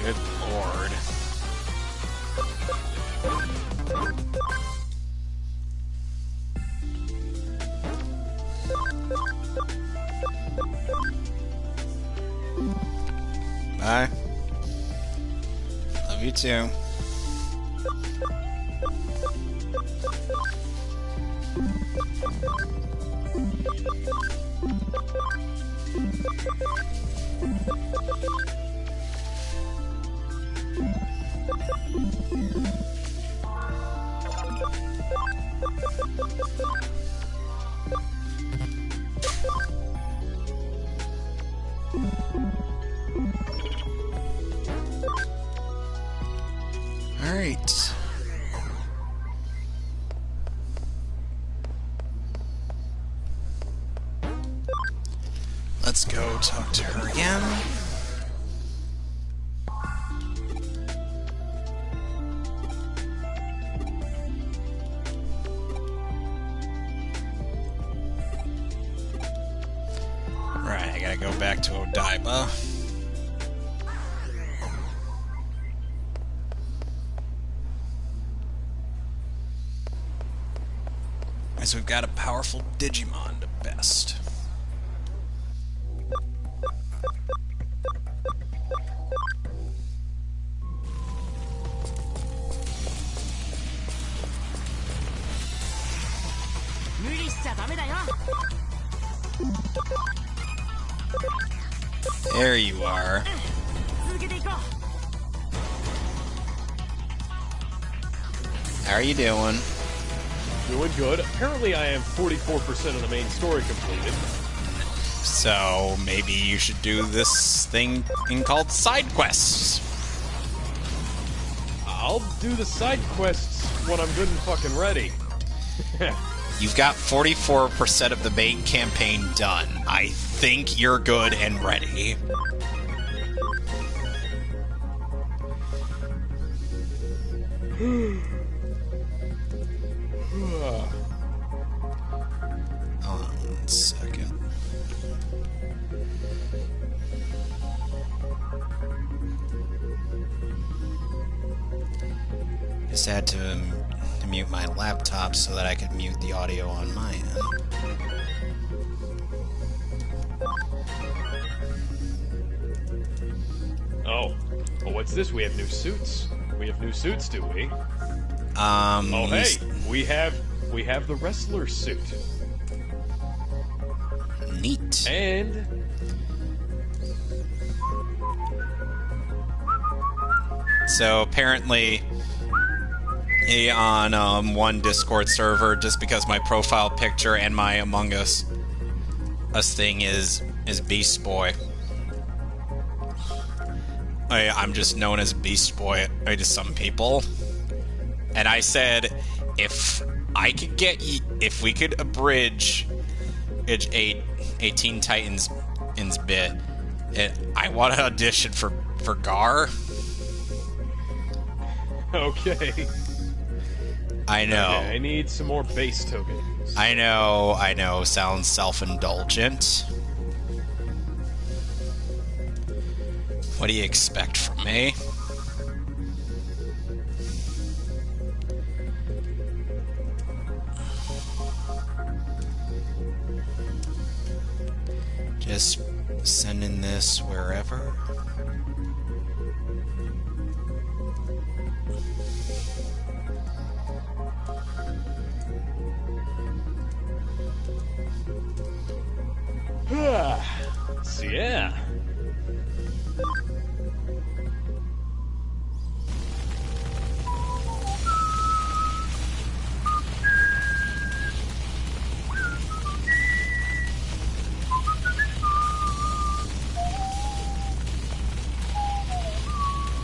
Good lord. Bye. Love you too. All right. Let's go talk to her again. Right, I gotta go back to Odaiba. As we've got a powerful Digimon to best. There you are. How are you doing? Doing good. Apparently I am 44% of the main story completed. So maybe you should do this thing called side quests. I'll do the side quests when I'm good and fucking ready. You've got 44% of the main campaign done. I think you're good and ready. Hold on 1 second. Just had to mute my laptop so that I could mute the audio on my end. Oh. Well, what's this? We have new suits. We have new suits, do we? Oh, hey! We have the wrestler suit. Neat. And... So apparently, on one Discord server, just because my profile picture and my Among Us thing is Beast Boy, I'm just known as Beast Boy to some people. And I said, if we could abridge a Teen Titans bit, I want to audition for Gar. Okay. I know. Okay, I need some more base tokens. I know. Sounds self-indulgent. What do you expect from me? Just sending this wherever. So yeah.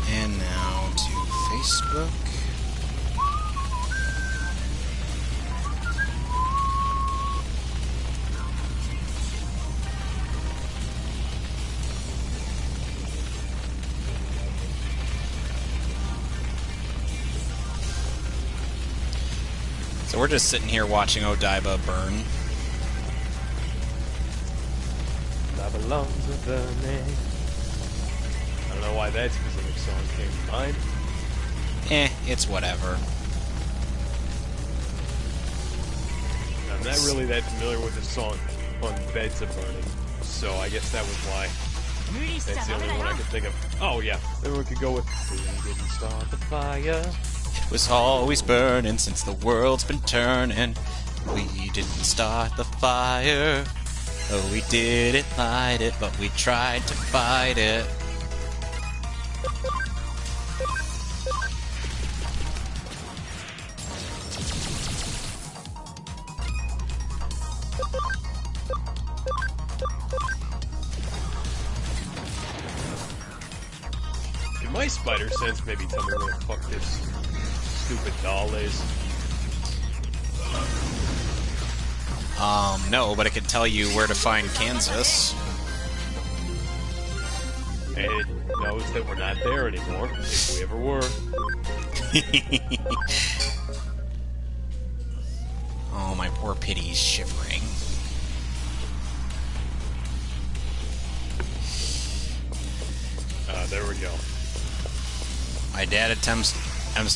And now to Facebook. So we're just sitting here watching Odaiba burn. I belong to the man. know why that specific song came to mind. It's whatever. I'm not really that familiar with the song on Beds of Burning, so I guess that was why. That's the only one I could think of. Oh, yeah. Then we could go with We Didn't Start the Fire. It was always burning since the world's been turning. We didn't start the fire. Oh, we didn't light it, but we tried to fight it. Can my spider sense maybe tell me where the fuck this stupid doll is? No, but it can tell you where to find Kansas. And it knows that we're not there anymore, if we ever were. Oh, my poor Pity's shivering. There we go. My dad attempts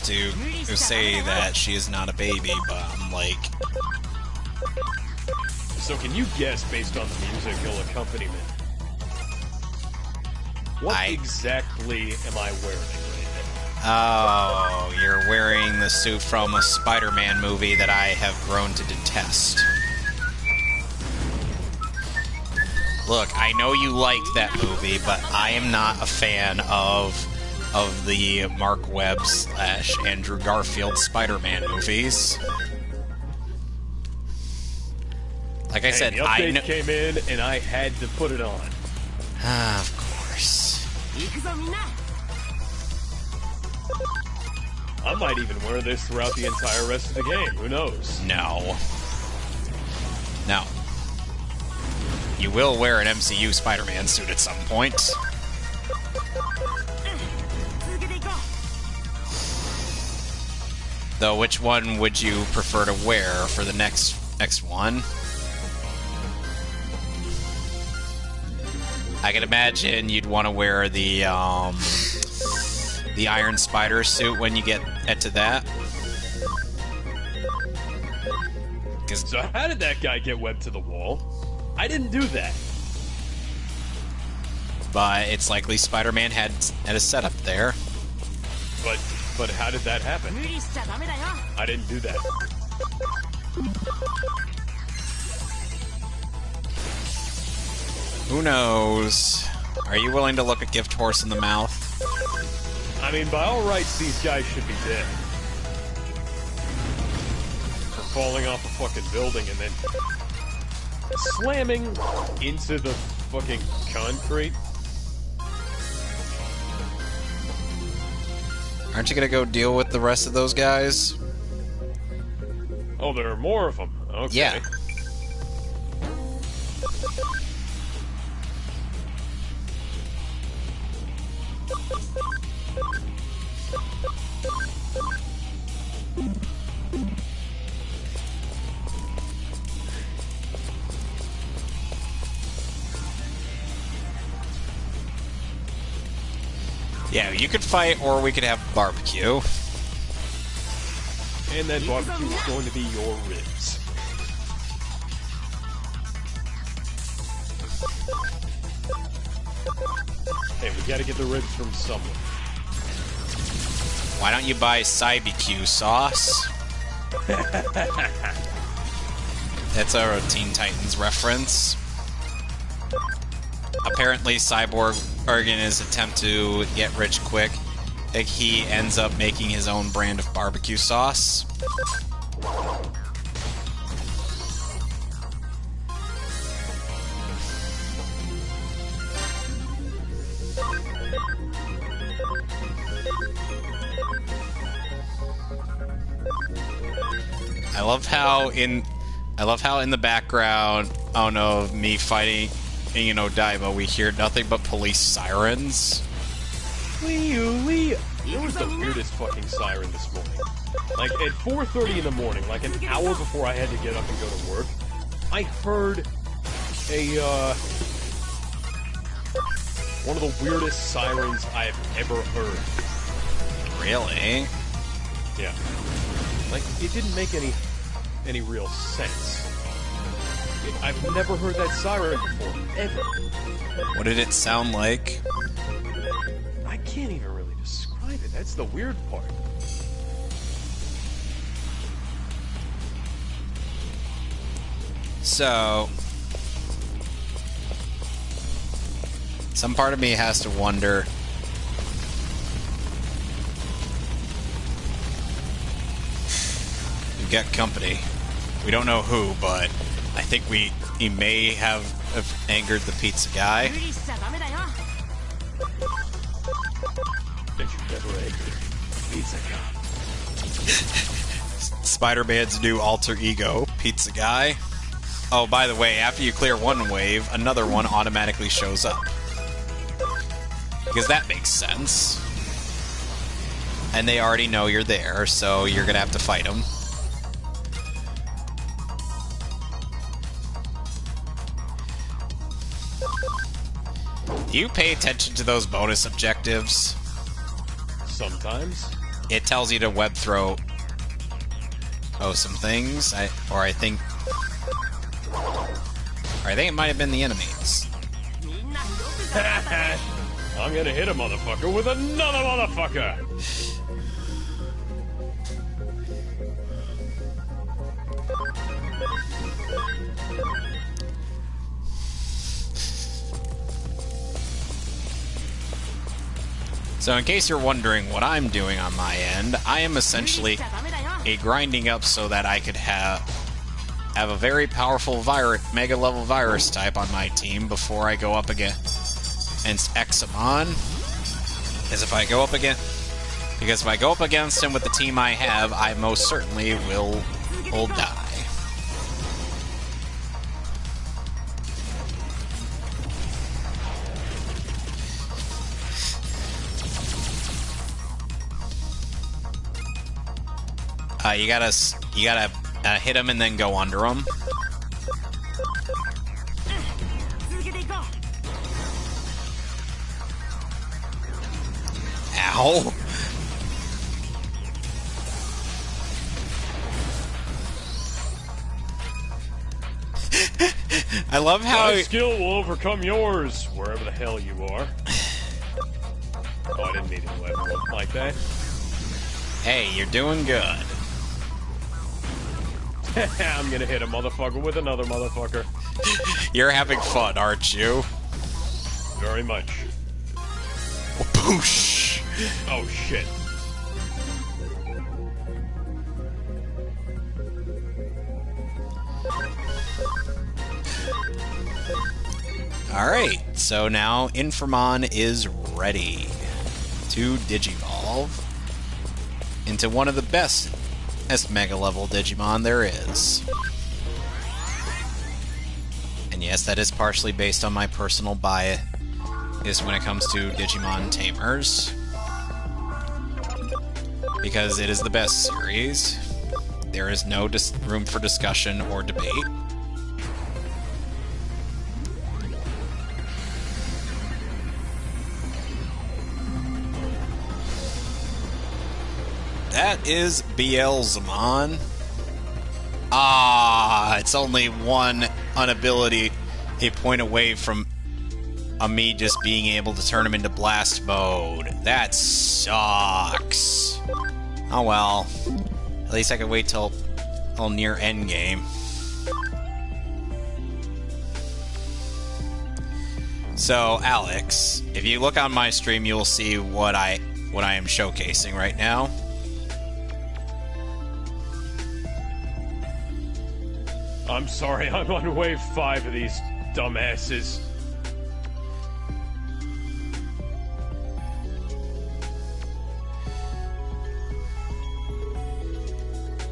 to say that she is not a baby, but I'm like... So can you guess, based on the musical accompaniment, what exactly am I wearing right now? Oh, you're wearing the suit from a Spider-Man movie that I have grown to detest. Look, I know you liked that movie, but I am not a fan of the Mark Webb / Andrew Garfield Spider-Man movies. Like I said, the update came in and I had to put it on. Of course. I might even wear this throughout the entire rest of the game. Who knows? No. No. You will wear an MCU Spider-Man suit at some point. Though, which one would you prefer to wear for the next one? I can imagine you'd want to wear the Iron Spider suit when you get to that. So how did that guy get webbed to the wall? I didn't do that. But it's likely Spider-Man had a setup there. But how did that happen? I didn't do that. Who knows? Are you willing to look a gift horse in the mouth? I mean, by all rights, these guys should be dead. For falling off a fucking building and then slamming into the fucking concrete. Aren't you gonna go deal with the rest of those guys? Oh, there are more of them. Okay. Yeah. Yeah, you could fight, or we could have barbecue. And that barbecue is going to be your ribs. Hey, we gotta get the ribs from somewhere. Why don't you buy Cybq sauce? That's a Teen Titans reference. Apparently, Cyborg, in his attempt to get rich quick, he ends up making his own brand of barbecue sauce. I love how in the background, oh no, me fighting in Odaiba, we hear nothing but police sirens. It was the weirdest fucking siren this morning. Like, at 4:30 in the morning, like an hour before I had to get up and go to work, I heard One of the weirdest sirens I have ever heard. Really? Yeah. Like, it didn't make any real sense. I've never heard that siren before, ever. What did it sound like? I can't even really describe it. That's the weird part. So, some part of me has to wonder, we've got company. We don't know who, but I think he may have angered the pizza guy. That you never angered. Pizza guy. Spider-Man's new alter ego, pizza guy. Oh, by the way, after you clear one wave, another one automatically shows up. Because that makes sense. And they already know you're there, so you're gonna have to fight them. Do you pay attention to those bonus objectives? Sometimes. It tells you to web throw some things. I think it might have been the enemies. I'm gonna hit a motherfucker with another motherfucker! So in case you're wondering what I'm doing on my end, I am essentially grinding up so that I could have a very powerful mega level virus type on my team before I go up against Examon. Because if I go up against him with the team I have, I most certainly will die. You gotta hit him and then go under him. Ow! I love how my skill will overcome yours, wherever the hell you are. Oh, I didn't mean to let it look like that. Hey, you're doing good. I'm gonna hit a motherfucker with another motherfucker. You're having fun, aren't you? Very much. Boosh! Oh, shit. Alright, so now Inframon is ready to Digivolve into one of the best Mega level Digimon there is. And yes, that is partially based on my personal bias when it comes to Digimon Tamers. Because it is the best series. There is no room for discussion or debate. That is Beelzemon. Ah, it's only one unability a point away from me just being able to turn him into blast mode. That sucks. Oh well. At least I can wait till near endgame. So, Alex, if you look on my stream, you'll see what I am showcasing right now. I'm sorry, I'm on wave 5 of these dumbasses.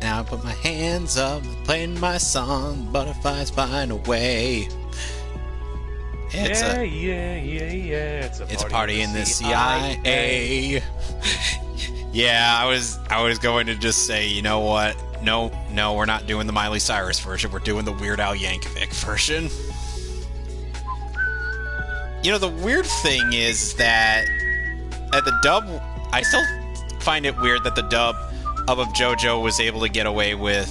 Now I put my hands up, playing my song, butterflies find a way. It's a party in the CIA. Yeah, I was going to just say, you know what? No, we're not doing the Miley Cyrus version. We're doing the Weird Al Yankovic version. You know, the weird thing is that at the dub, I still find it weird that the dub of JoJo was able to get away with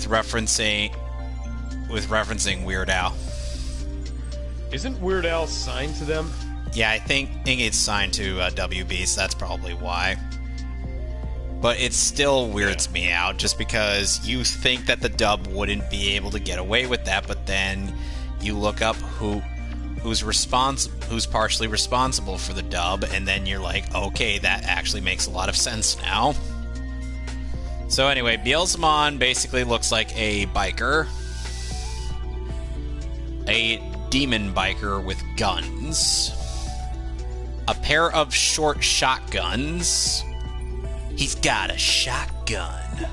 referencing Weird Al. Isn't Weird Al signed to them? Yeah, I think it's signed to WB, so that's probably why. But it still weirds me out, just because you think that the dub wouldn't be able to get away with that, but then you look up who's partially responsible for the dub, and then you're like, okay, that actually makes a lot of sense now. So anyway, Beelzemon basically looks like a biker. A demon biker with guns. A pair of short shotguns. He's got a shotgun.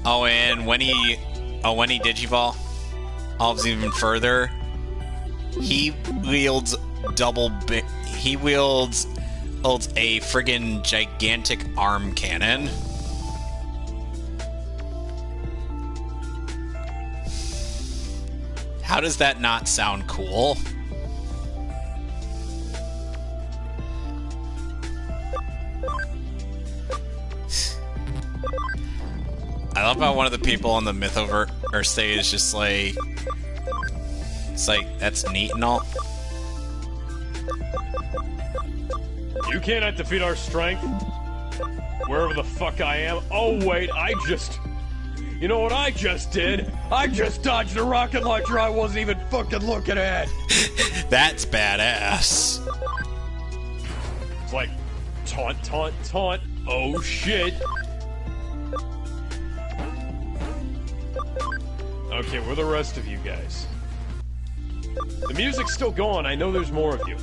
Oh, and when he digivolves even further, he wields a friggin' gigantic arm cannon. How does that not sound cool? I love how one of the people on the Mythoverse stage is just like, it's like, that's neat and all. You cannot defeat our strength. Wherever the fuck I am. Oh wait, you know what I just did? I just dodged a rocket launcher I wasn't even fucking looking at. That's badass. It's like, taunt, taunt, taunt. Oh shit. Okay, where are the rest of you guys? The music's still going. I know there's more of you.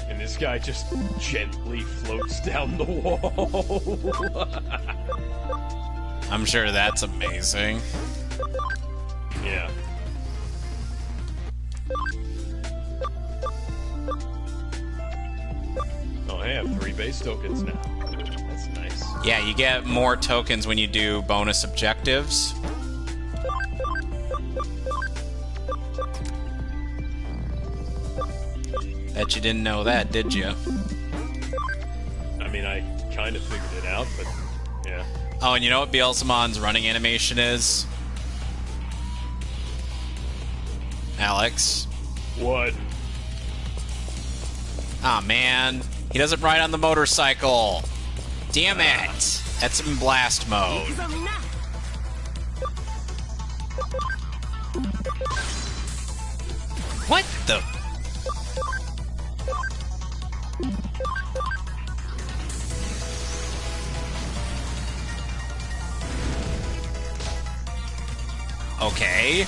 And this guy just gently floats down the wall. I'm sure that's amazing. Yeah. Oh, hey, I have 3 base tokens now. That's nice. Yeah, you get more tokens when you do bonus objectives. Bet you didn't know that, did you? I mean, I kind of figured it out, but yeah. Oh, and you know what Beelzemon's running animation is? Alex? What? Aw, man. He doesn't ride on the motorcycle. Damn it. That's in blast mode. What the... Okay.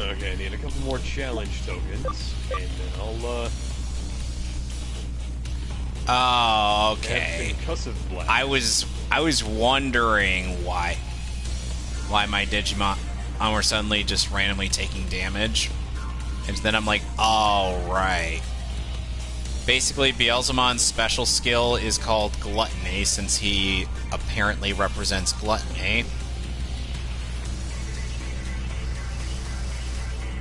Okay, I need a couple more challenge tokens, and then I'll, Oh, okay. Concussive blast. I was wondering why my Digimon were suddenly just randomly taking damage. And then I'm like, oh, right. Basically, Beelzemon's special skill is called Gluttony, since he apparently represents gluttony.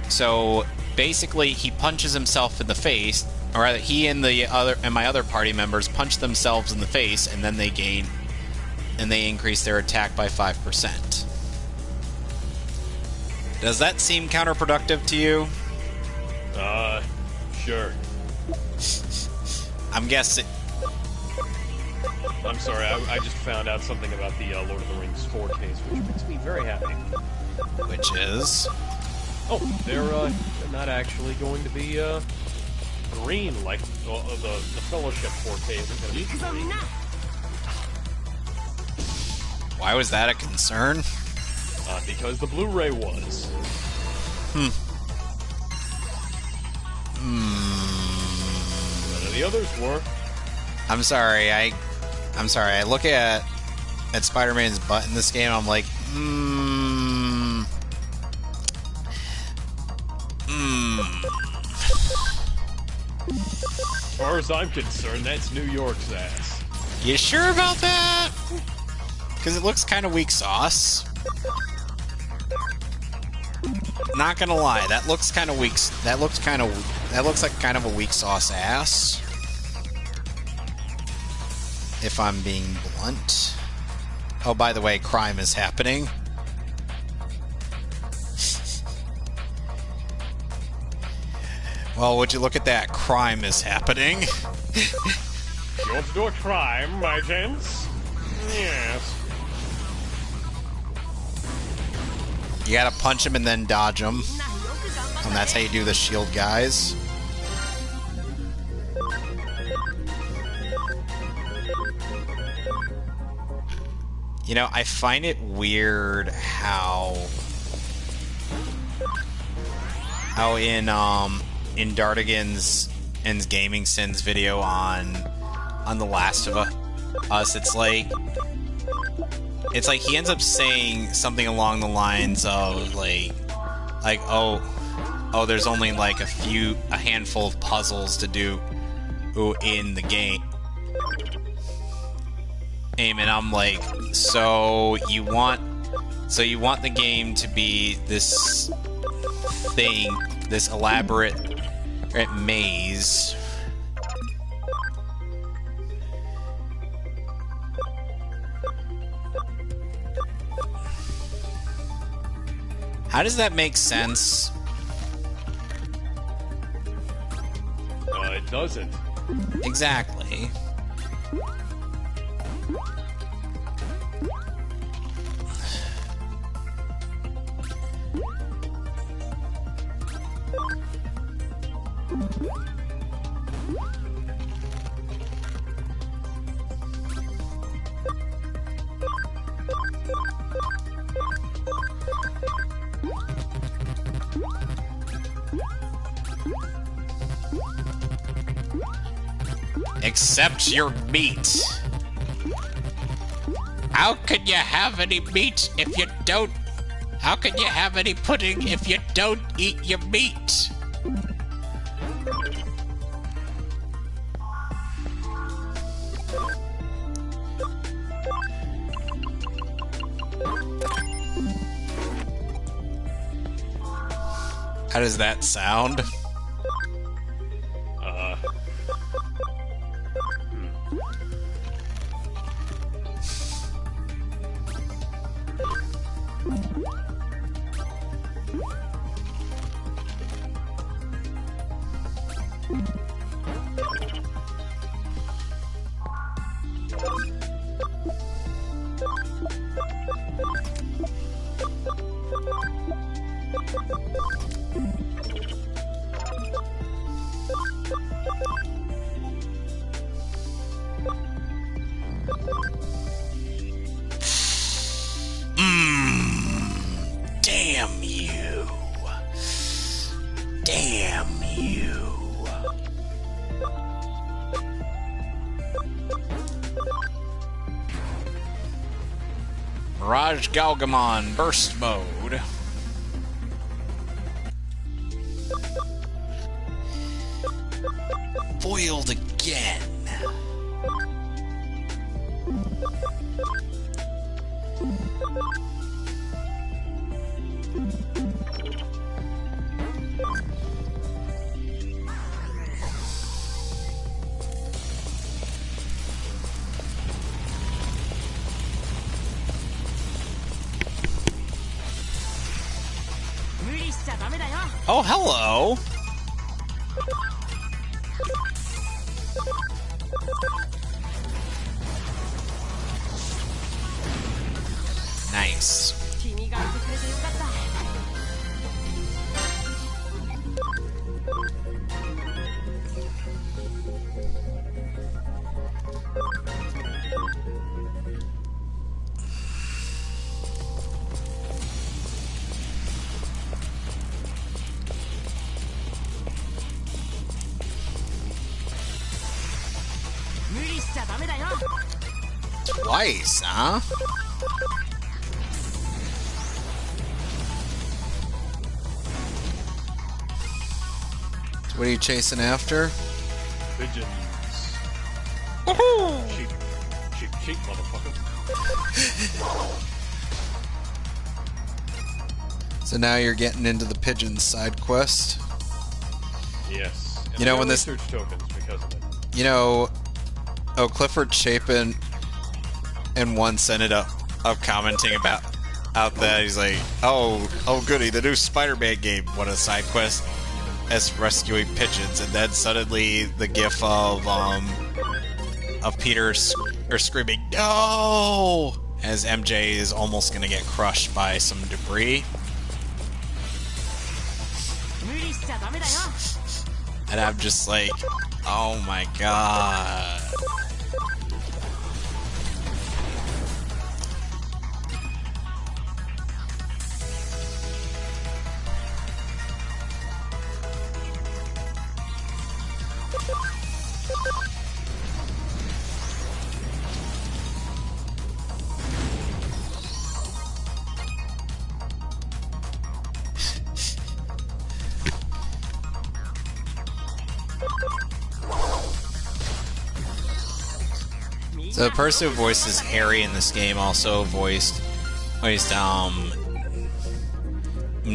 So, basically, he punches himself in the face, or rather, he and my other party members punch themselves in the face, and then they increase their attack by 5%. Does that seem counterproductive to you? Sure. I'm guessing. I'm sorry, I just found out something about the Lord of the Rings 4 case, which makes me very happy. Which is? Oh, they're not actually going to be, green like the Fellowship 4K isn't going to be green. Why was that a concern? Because the Blu-ray was. None of the others were. I'm sorry. I look at Spider-Man's butt in this game. I'm like, As far as I'm concerned, that's New York's ass. You sure about that? Because it looks kind of weak sauce. Not gonna lie, that looks kind of weak. That looks like kind of a weak sauce ass. If I'm being blunt. Oh, by the way, crime is happening. Well, would you look at that? Crime is happening. You want to do a crime, my gents? Yes. You gotta punch him and then dodge him. And that's how you do the shield guys. You know, I find it weird how in Dartigan's Gaming Sins video on The Last of Us, it's like he ends up saying something along the lines of like oh there's only like a handful of puzzles to do in the game. And I'm like, so you want the game to be this thing, this elaborate maze. How does that make sense? It doesn't. Exactly. Accept your meat. How can you have any meat if you don't? How can you have any pudding if you don't eat your meat? How does that sound? Damn you. Damn you. Mirage Galgamon Burst Mode. Foiled again. Oh, hello! Nice. Twice, huh? What are you chasing after? Pigeons. Cheap. Cheap, cheap, motherfucker. So now you're getting into the pigeon side quest. Yes. And You know, I when this... research tokens because of it. You know... Oh, Clifford Chapin and once ended up commenting about out that he's like, oh goody, the new Spider-Man game, what a side quest as rescuing pigeons, and then suddenly the gif of Peter screaming no as MJ is almost gonna get crushed by some debris. And I'm just like, oh my god. So the person who voices Harry in this game also voiced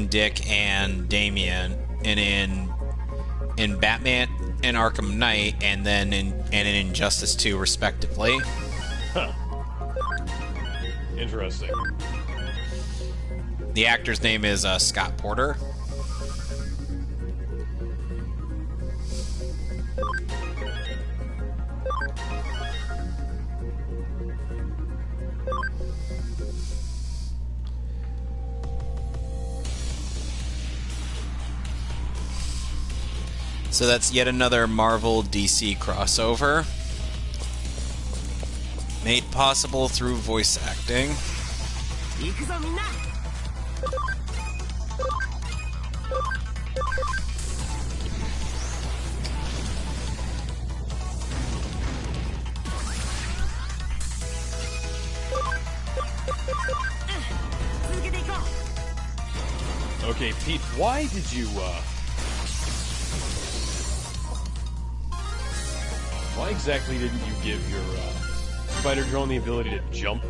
Dick and Damien, and in Batman and Arkham Knight, and then in Injustice 2, respectively. Huh. Interesting. The actor's name is Scott Porter. So that's yet another Marvel DC crossover, made possible through voice acting. Okay, Pete, why did you, why exactly didn't you give your, spider drone the ability to jump?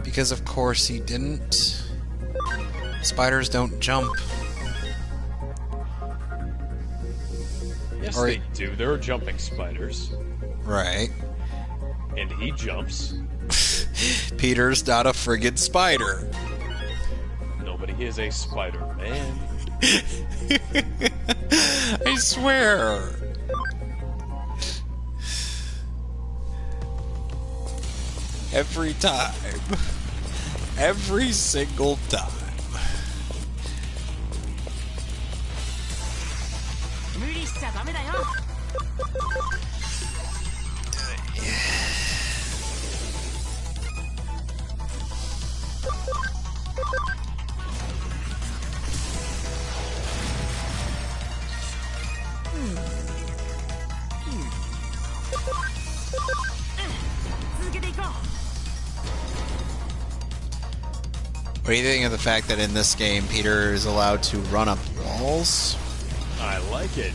Because of course he didn't. Spiders don't jump. Yes, they do. There are jumping spiders. Right. And he jumps. Peter's not a friggin' spider. Nobody is a Spider-Man. I swear. Every time. Every single time. What do you think of the fact that in this game Peter is allowed to run up walls? I like it.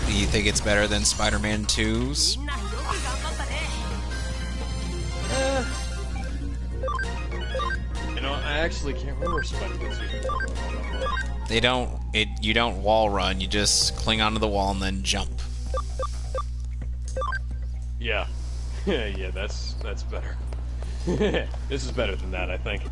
Do you think it's better than Spider-Man 2's? You know, I actually can't remember Spider-Man 2. You don't wall run, you just cling onto the wall and then jump. Yeah. Yeah, that's better. This is better than that, I think.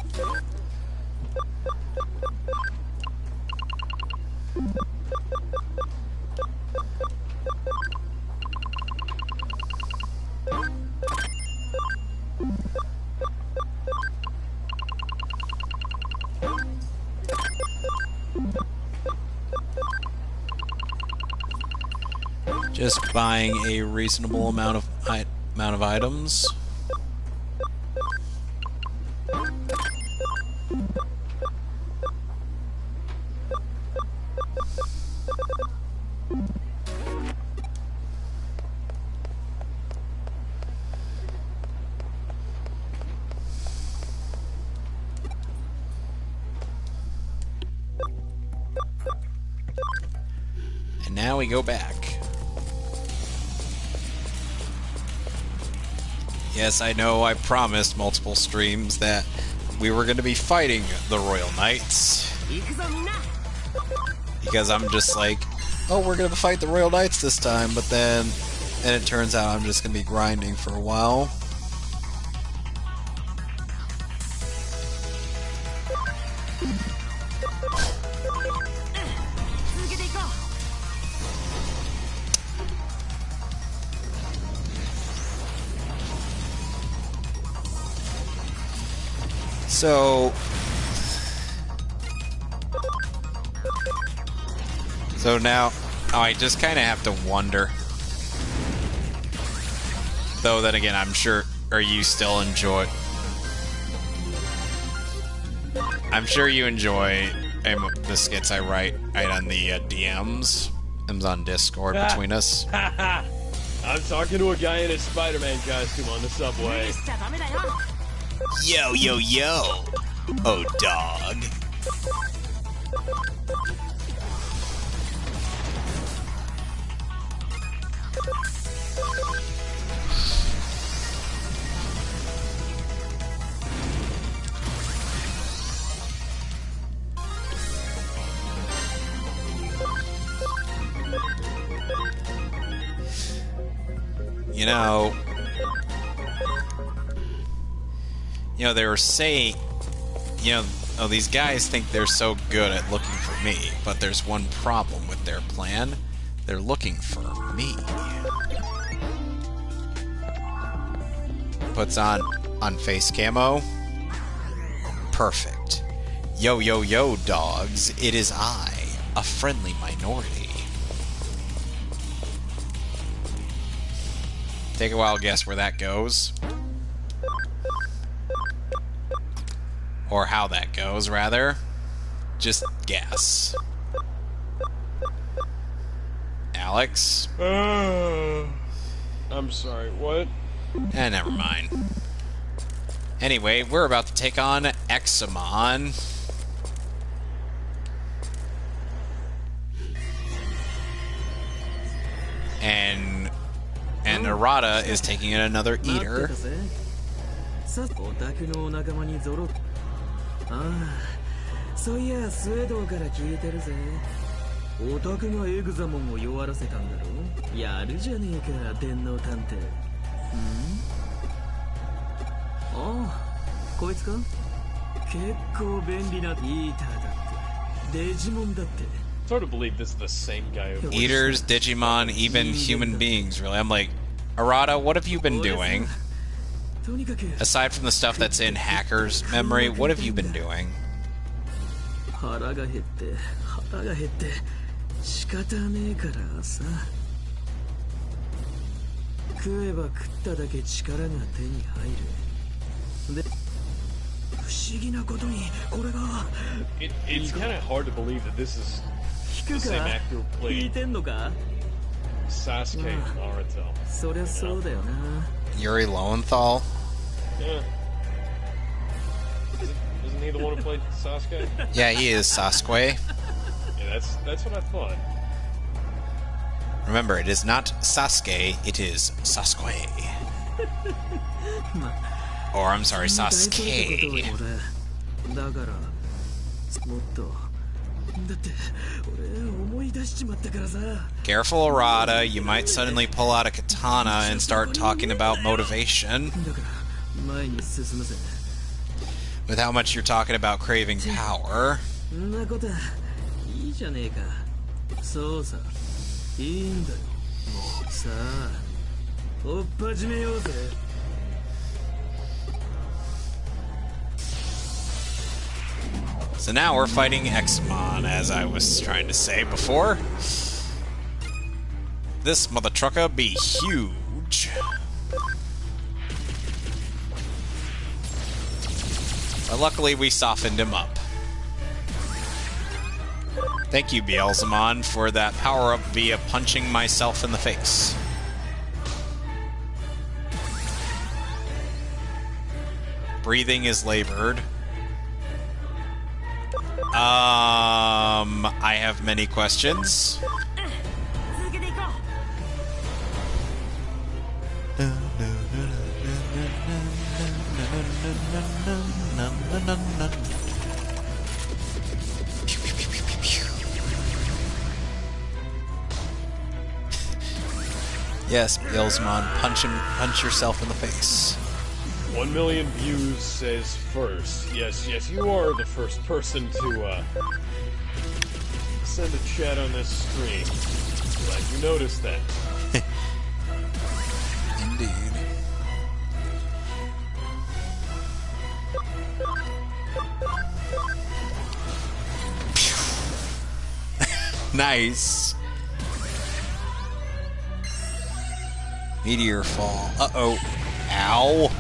Just buying a reasonable amount of items. And now we go back. Yes, I know I promised multiple streams that we were going to be fighting the Royal Knights. Because I'm just like, oh, we're going to fight the Royal Knights this time, but then... And it turns out I'm just going to be grinding for a while. So now, I just kind of have to wonder. Though then again, I'm sure, or you still enjoy. I'm sure you enjoy the skits I write on the DMs. Them's on Discord between us. I'm talking to a guy in a Spider-Man costume on the subway. Yo, yo, yo! Oh, dog. You know, they were saying, oh, these guys think they're so good at looking for me, but there's one problem with their plan. They're looking for me. Puts on face camo. Perfect. Yo, yo, yo, dogs. It is I, a friendly minority. Take a wild guess where that goes. Or how that goes, rather. Just guess. Alex? I'm sorry, what? Never mind. Anyway, we're about to take on Examon. And Arata is taking in another eater. It's hard to believe this is the same guy who... Eaters, Digimon, even human beings, really. I'm like, Arata, what have you been doing? Aside from the stuff that's in Hacker's memory, what have you been doing? It's kind of hard to believe that this is the same actor who played Sasuke in Naruto. Yuri Lowenthal? Yeah. Isn't he the one who played Sasuke? Yeah, he is Sasuke. Yeah, that's what I thought. Remember, it is not Sasuke, it is Sasuke. Or, I'm sorry, Sasuke. Careful, Arata, you might suddenly pull out a katana and start talking about motivation. 前に進むぜ。 With how much you're talking about craving power. んなこといいじゃねえか。そうさ、いいんだよ。もうさあ、追っ始めようぜ。 So now we're fighting Exmon, as I was trying to say before. This mother trucker be huge. But luckily we softened him up. Thank you, Beelzemon, for that power-up via punching myself in the face. Breathing is labored. I have many questions. Yes, Beelzemon, punch yourself in the face. 1 million views says first. Yes, you are the first person to send a chat on this stream. Glad you noticed that. Indeed. Nice. Meteor fall. Uh-oh. Ow.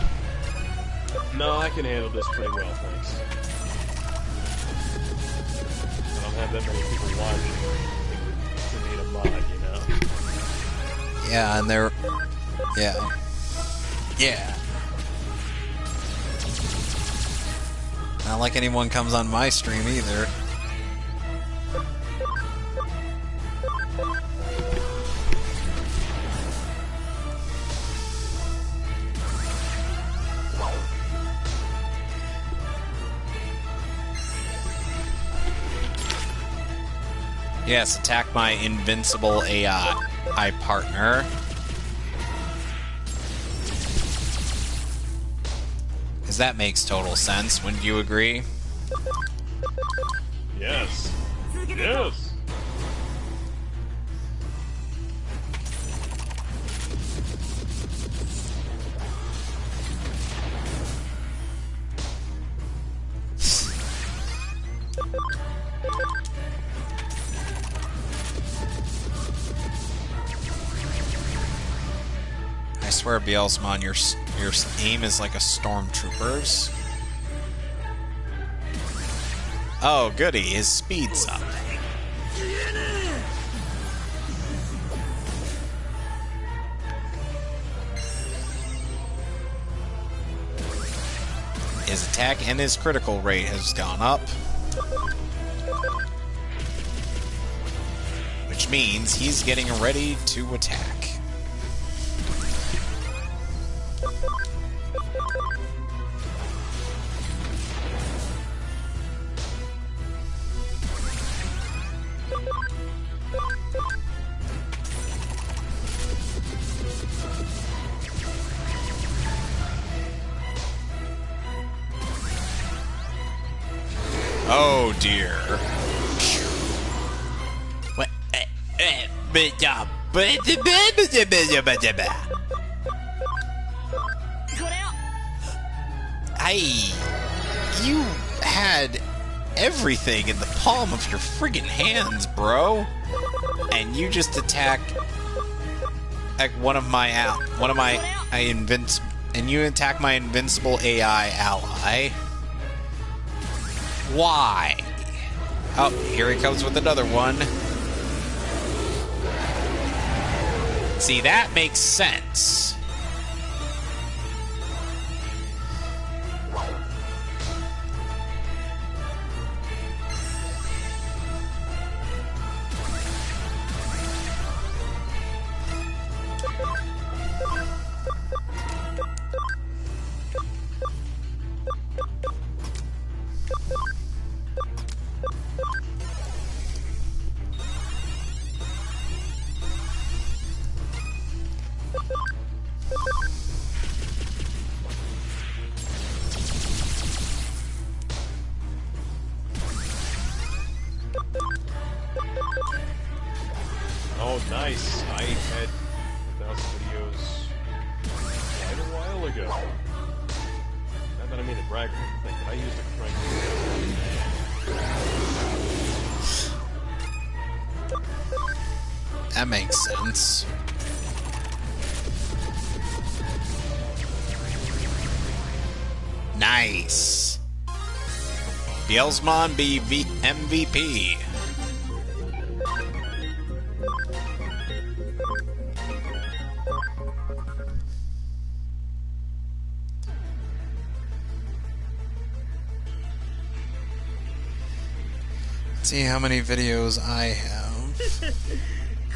No, I can handle this pretty well, thanks. I don't have that many people watching to need a mod, you know? Yeah, and they're... Yeah. Yeah. Not like anyone comes on my stream either. Yes, attack my invincible AI partner. Because that makes total sense, wouldn't you agree? Yes. Yes. I swear, Beelzemon, your aim is like a stormtrooper's. Oh, goody, his speed's up. His attack and his critical rate has gone up. Which means he's getting ready to attack. Oh dear. What? You had everything in the palm of your friggin' hands, bro. And you just attack like and you attack my invincible AI ally. Why? Oh, here he comes with another one. See, that makes sense. like a... Not that I mean to brag or anything, but I used a crank. That makes sense. Nice. Bielsman MVP. Let's see how many videos I have.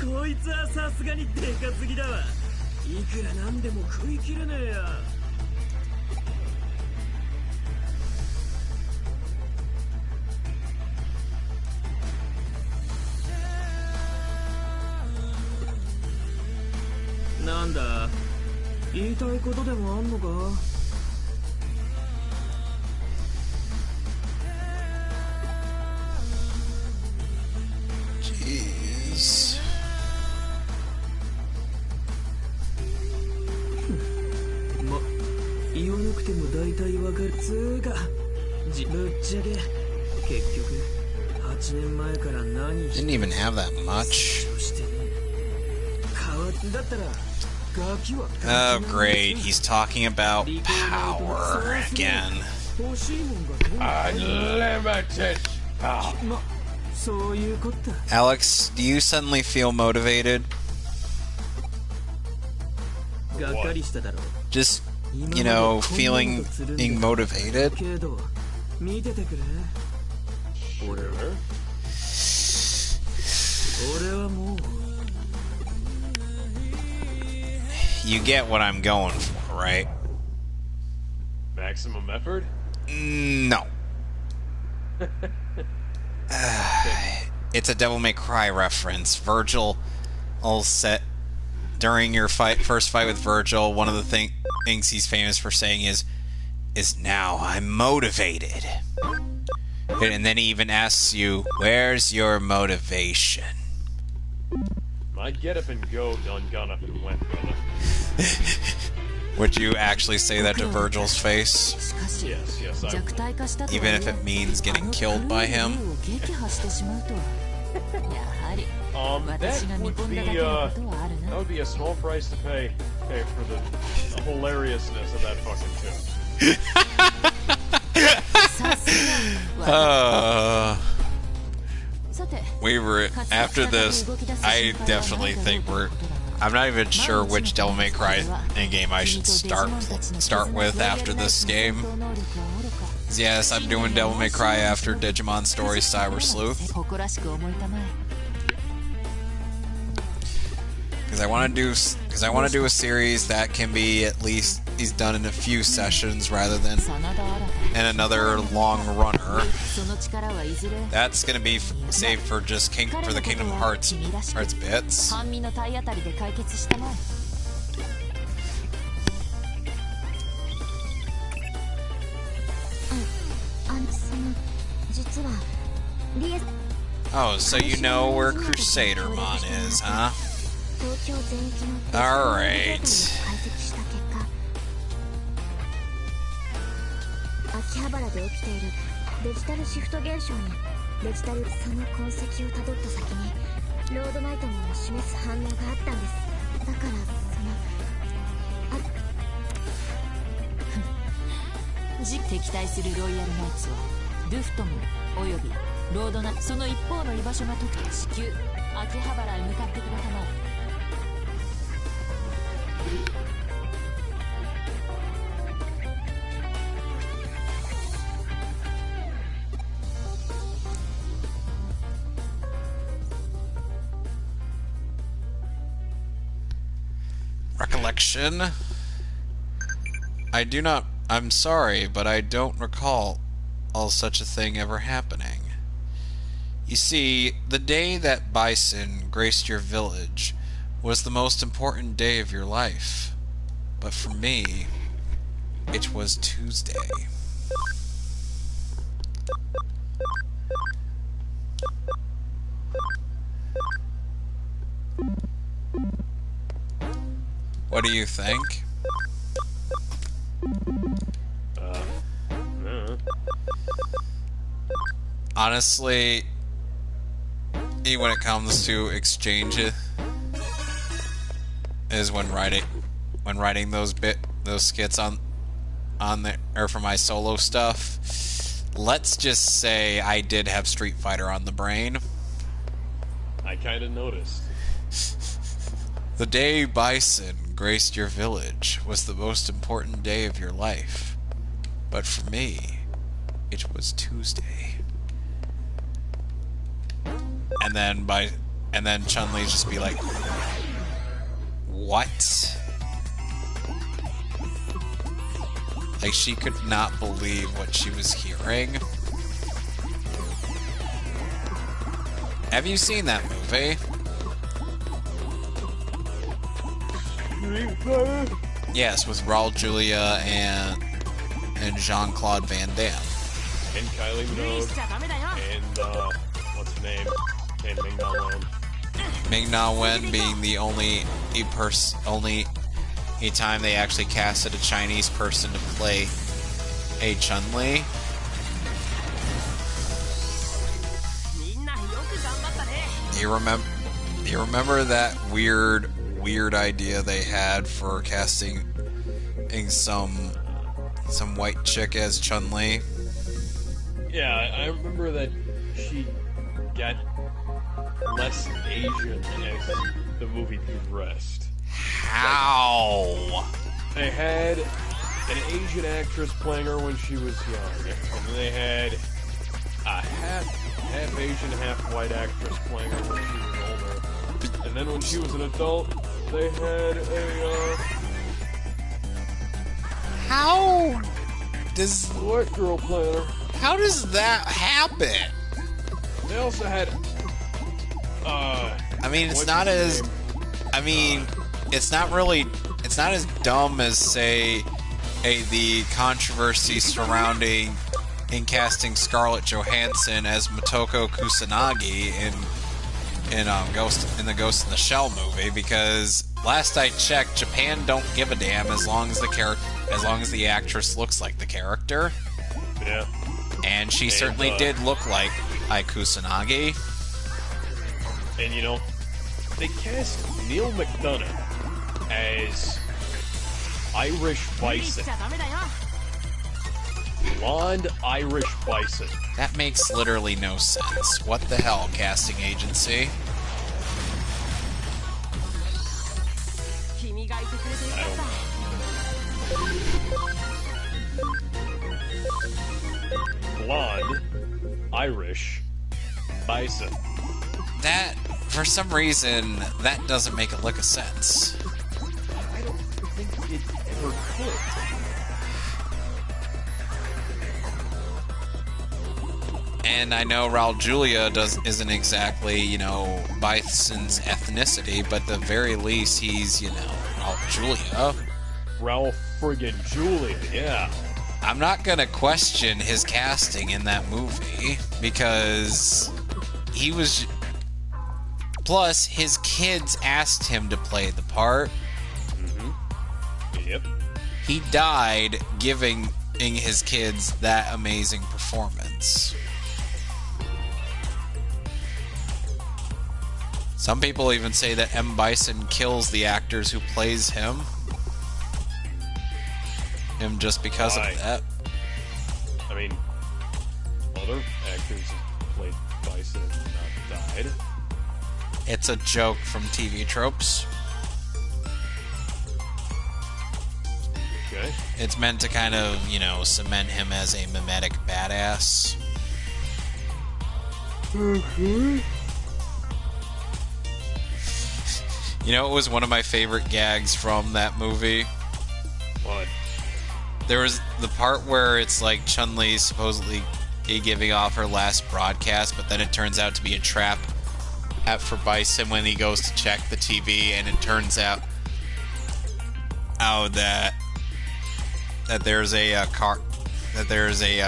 こいつはさすがにでかすぎだわ。いくらなんでも食い切れねえや。なんだ、言いたいことでもあんのか。Jeez. ま、言わなくても大体わかるつーか。ぶっちゃけ結局8年前から何 Didn't even have that much. だったら Oh, great. He's talking about power again. Unlimited power. Alex, do you suddenly feel motivated? Just, you know, feeling being motivated? You get what I'm going for, right? Maximum effort? No. It's a Devil May Cry reference. Virgil all set during your first fight with Virgil, one of the things he's famous for saying is now I'm motivated. And then he even asks you, where's your motivation? My get up and go done gone up and went, brother. Would you actually say that to Virgil's face? Yes, yes, I would. Even if it means getting killed by him? That would be a small price to pay for the hilariousness of that fucking tune. We were after this. I definitely think I'm not even sure which Devil May Cry game I should start with after this game. Yes, I'm doing Devil May Cry after Digimon Story Cyber Sleuth. Because I want to do a series that can be at least he's done in a few sessions rather than in another long runner. That's gonna be saved for just for the Kingdom Hearts bits. Oh, so you know where Crusadermon is, huh? Alright. 秋葉原で起きているデジタルシフト現象にデジタルその痕跡をたどった先にロードナイトモンを示す反応があったんです。だから敵対するロイヤルナイツはルフトモンおよびロードナイトその一方の居場所が解け至急秋葉原へ向かってくれたまえ。Recollection. I'm sorry, but I don't recall such a thing ever happening. You see, the day that Bison graced your village was the most important day of your life. But for me, it was Tuesday. What do you think? No. Honestly, when it comes to exchange, is when writing those skits on the or for my solo stuff. Let's just say I did have Street Fighter on the brain. I kind of noticed. The day Bison graced your village was the most important day of your life. But for me, it was Tuesday. And then Chun-Li just be like, what? Like, she could not believe what she was hearing. Have you seen that movie? Yes, with Raul Julia and Jean-Claude Van Damme. And Kylie Minogue. And, what's her name? And Ming-Na Wen. Ming-Na Wen being the only time they actually casted a Chinese person to play a Chun-Li. You remember that weird idea they had for casting some white chick as Chun-Li? Yeah, I remember that she got less Asian as the movie progressed. How? They had an Asian actress playing her when she was young, and then they had a half Asian, half white actress playing her when she was older. And then when she was an adult, they had a How does white girl playing her. how does that happen? They also had I mean, it's what's not his as name? it's not as dumb as, say, the controversy surrounding in casting Scarlett Johansson as Motoko Kusanagi in the Ghost in the Shell movie, because last I checked, Japan don't give a damn as long as the actress looks like the character. Yeah. And she certainly did look like Kusanagi. And you know, they cast Neil McDonough as Irish Bison. Blonde Irish Bison. That makes literally no sense. What the hell, casting agency? I don't know. Blonde Irish Bison. That, for some reason, that doesn't make a lick of sense. I don't think it ever could. And I know Raul Julia isn't exactly, Bison's ethnicity, but at the very least, he's, Raul Julia. Raul friggin' Julia, yeah. I'm not gonna question his casting in that movie, because he was... Plus, his kids asked him to play the part. Mm-hmm. Yep. He died giving his kids that amazing performance. Some people even say that M. Bison kills the actors who plays him just because of that. I mean, other actors have played Bison and not died. It's a joke from TV tropes. Okay. It's meant to kind of, cement him as a mimetic badass. Okay. It was one of my favorite gags from that movie. What? There was the part where it's like Chun-Li supposedly giving off her last broadcast, but then it turns out to be a trap for Bison when he goes to check the TV, and it turns out that there's a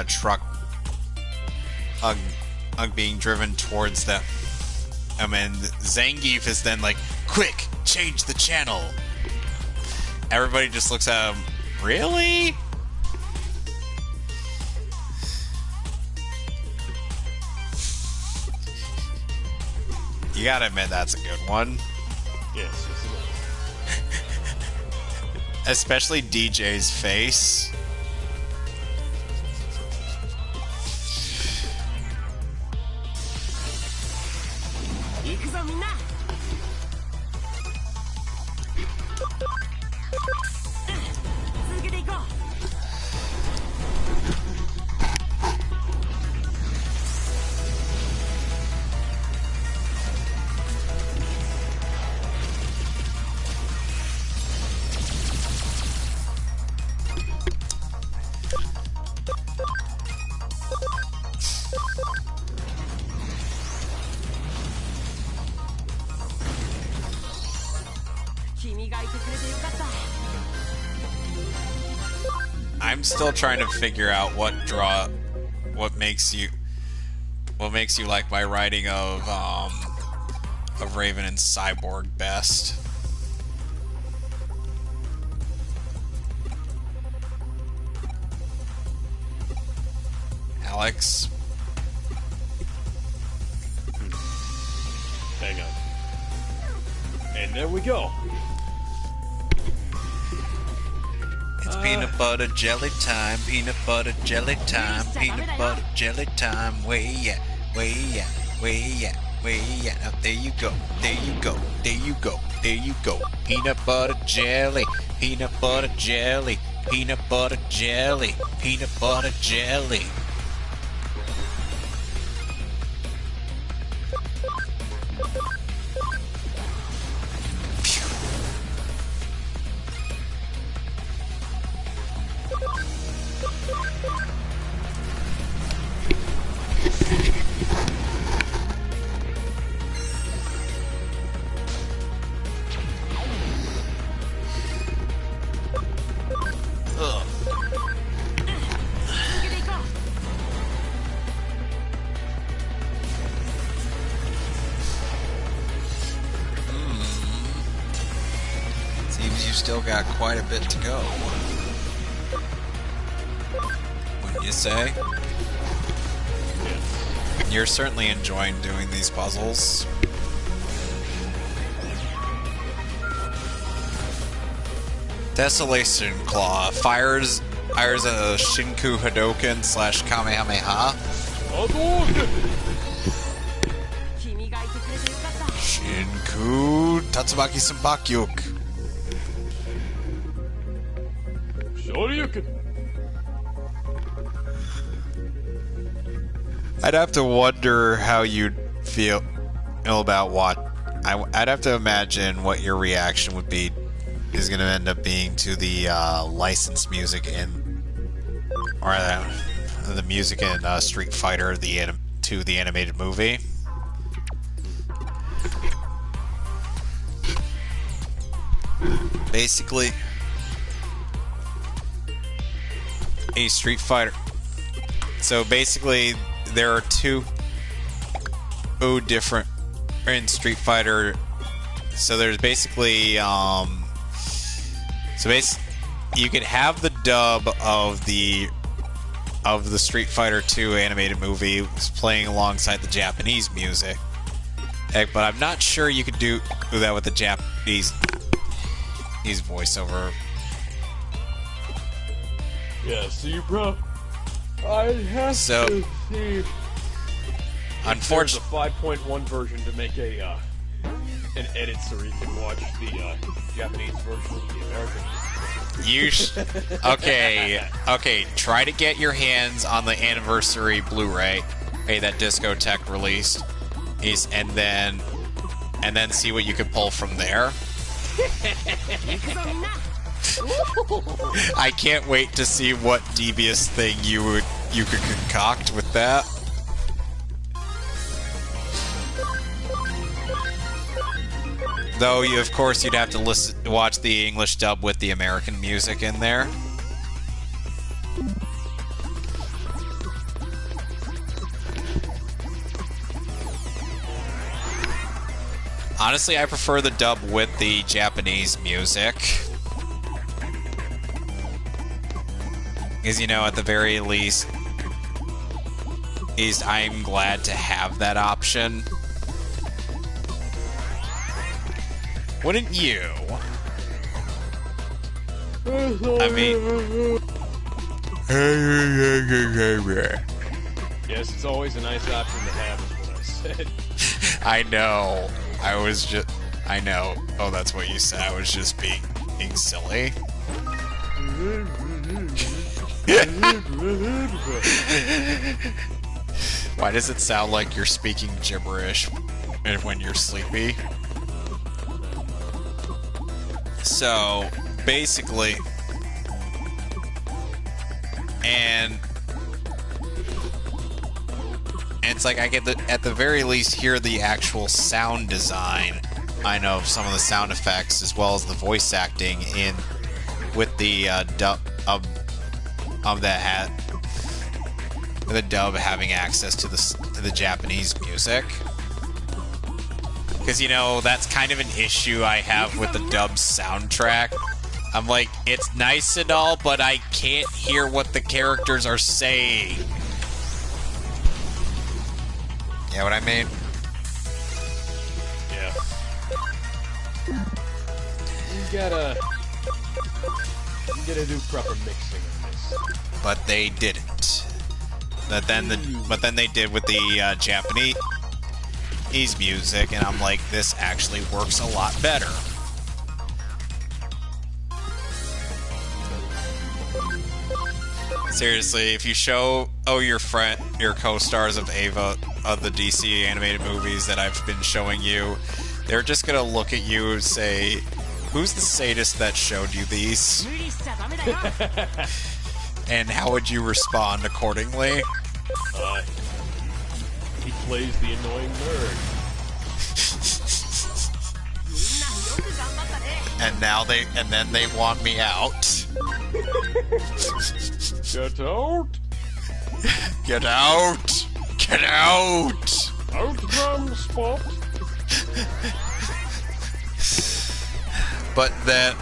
truck being driven towards them. And Zangief is then like, "Quick, change the channel." Everybody just looks at him. Really? You gotta admit that's a good one. Yes, yes, it Especially DJ's face. I'm still trying to figure out what makes you like my writing of Raven and Cyborg best. Alex? Hang on. And there we go. It's peanut butter jelly time, peanut butter jelly time, peanut butter jelly time. Where you at? Where you at? Where you at? Where you at? Oh, there you go. There you go. There you go. There you go. Peanut butter jelly, peanut butter jelly, peanut butter jelly, peanut butter jelly. Seems you still got quite a bit to go. Wouldn't you say? You're certainly enjoying doing these puzzles. Desolation Claw fires a Shinku Hadoken / Kamehameha. Shinku Tatsumaki Senpakyuk. Shoryuken. I'd have to wonder how you'd feel about what. I'd have to imagine what your reaction would be. Is going to end up being to the licensed music or the music in Street Fighter, the animated movie. Basically, a Street Fighter. So basically, there are two different in Street Fighter. So there's basically you could have the dub of the Street Fighter 2 animated movie playing alongside the Japanese music. But I'm not sure you could do that with the Japanese voiceover. Yeah, see, bro. I have to see. Unfortunately, there's a 5.1 version to make an edit so you can watch the Japanese version of the American. Okay. Try to get your hands on the anniversary Blu-ray, that Discotech released, and then see what you can pull from there. I can't wait to see what devious thing you could concoct with that. Though of course you'd have to watch the English dub with the American music in there. Honestly, I prefer the dub with the Japanese music. Because, at the very least, I'm glad to have that option. Wouldn't you? I mean... Yes, it's always a nice option to have, is what I said. I know. I know. Oh, that's what you said. I was just being silly. Why does it sound like you're speaking gibberish when you're sleepy? So, basically... And it's like I get at the very least hear the actual sound design. I know some of the sound effects as well as the voice acting in with the dub of that hat, the dub having access to the Japanese music. Because, you know, that's kind of an issue I have with the dub soundtrack. I'm like, it's nice and all, but I can't hear what the characters are saying. You know what I mean? Yeah. You gotta do proper mixing on this. But they didn't. But then they did with the Japanese music, and I'm like, this actually works a lot better. Seriously, if you show your co-stars of Ava of the DC animated movies that I've been showing you, they're just gonna look at you and say, "Who's the sadist that showed you these?" And how would you respond accordingly? He plays the annoying nerd. And then they want me out. Get out! Get out! Get out! Out from spot! But then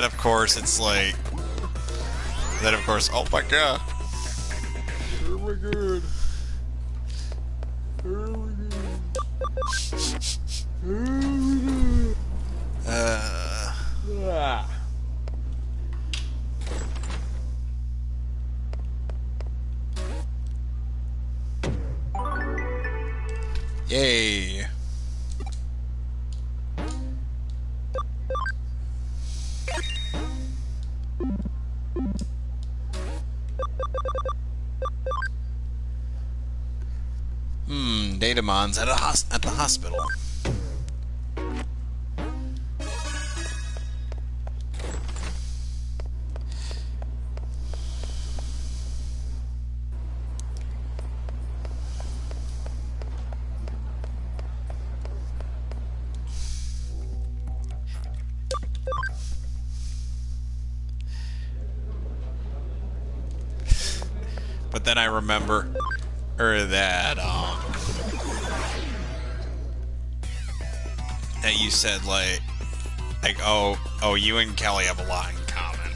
of course it's like, oh my god. Here we good. Here we good. Here we good. Yay. Datamon's at the hospital. But then I remember that that you said like oh you and Kelly have a lot in common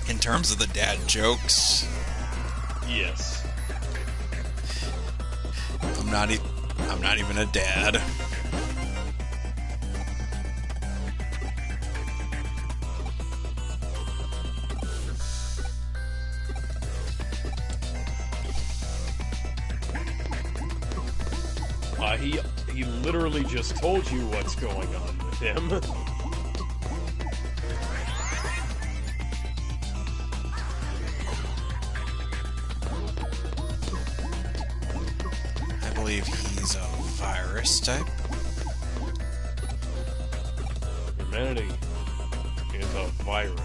in terms of the dad jokes. Yes. I'm not even a dad. He literally just told you what's going on with him. I believe he's a virus type. Humanity is a virus.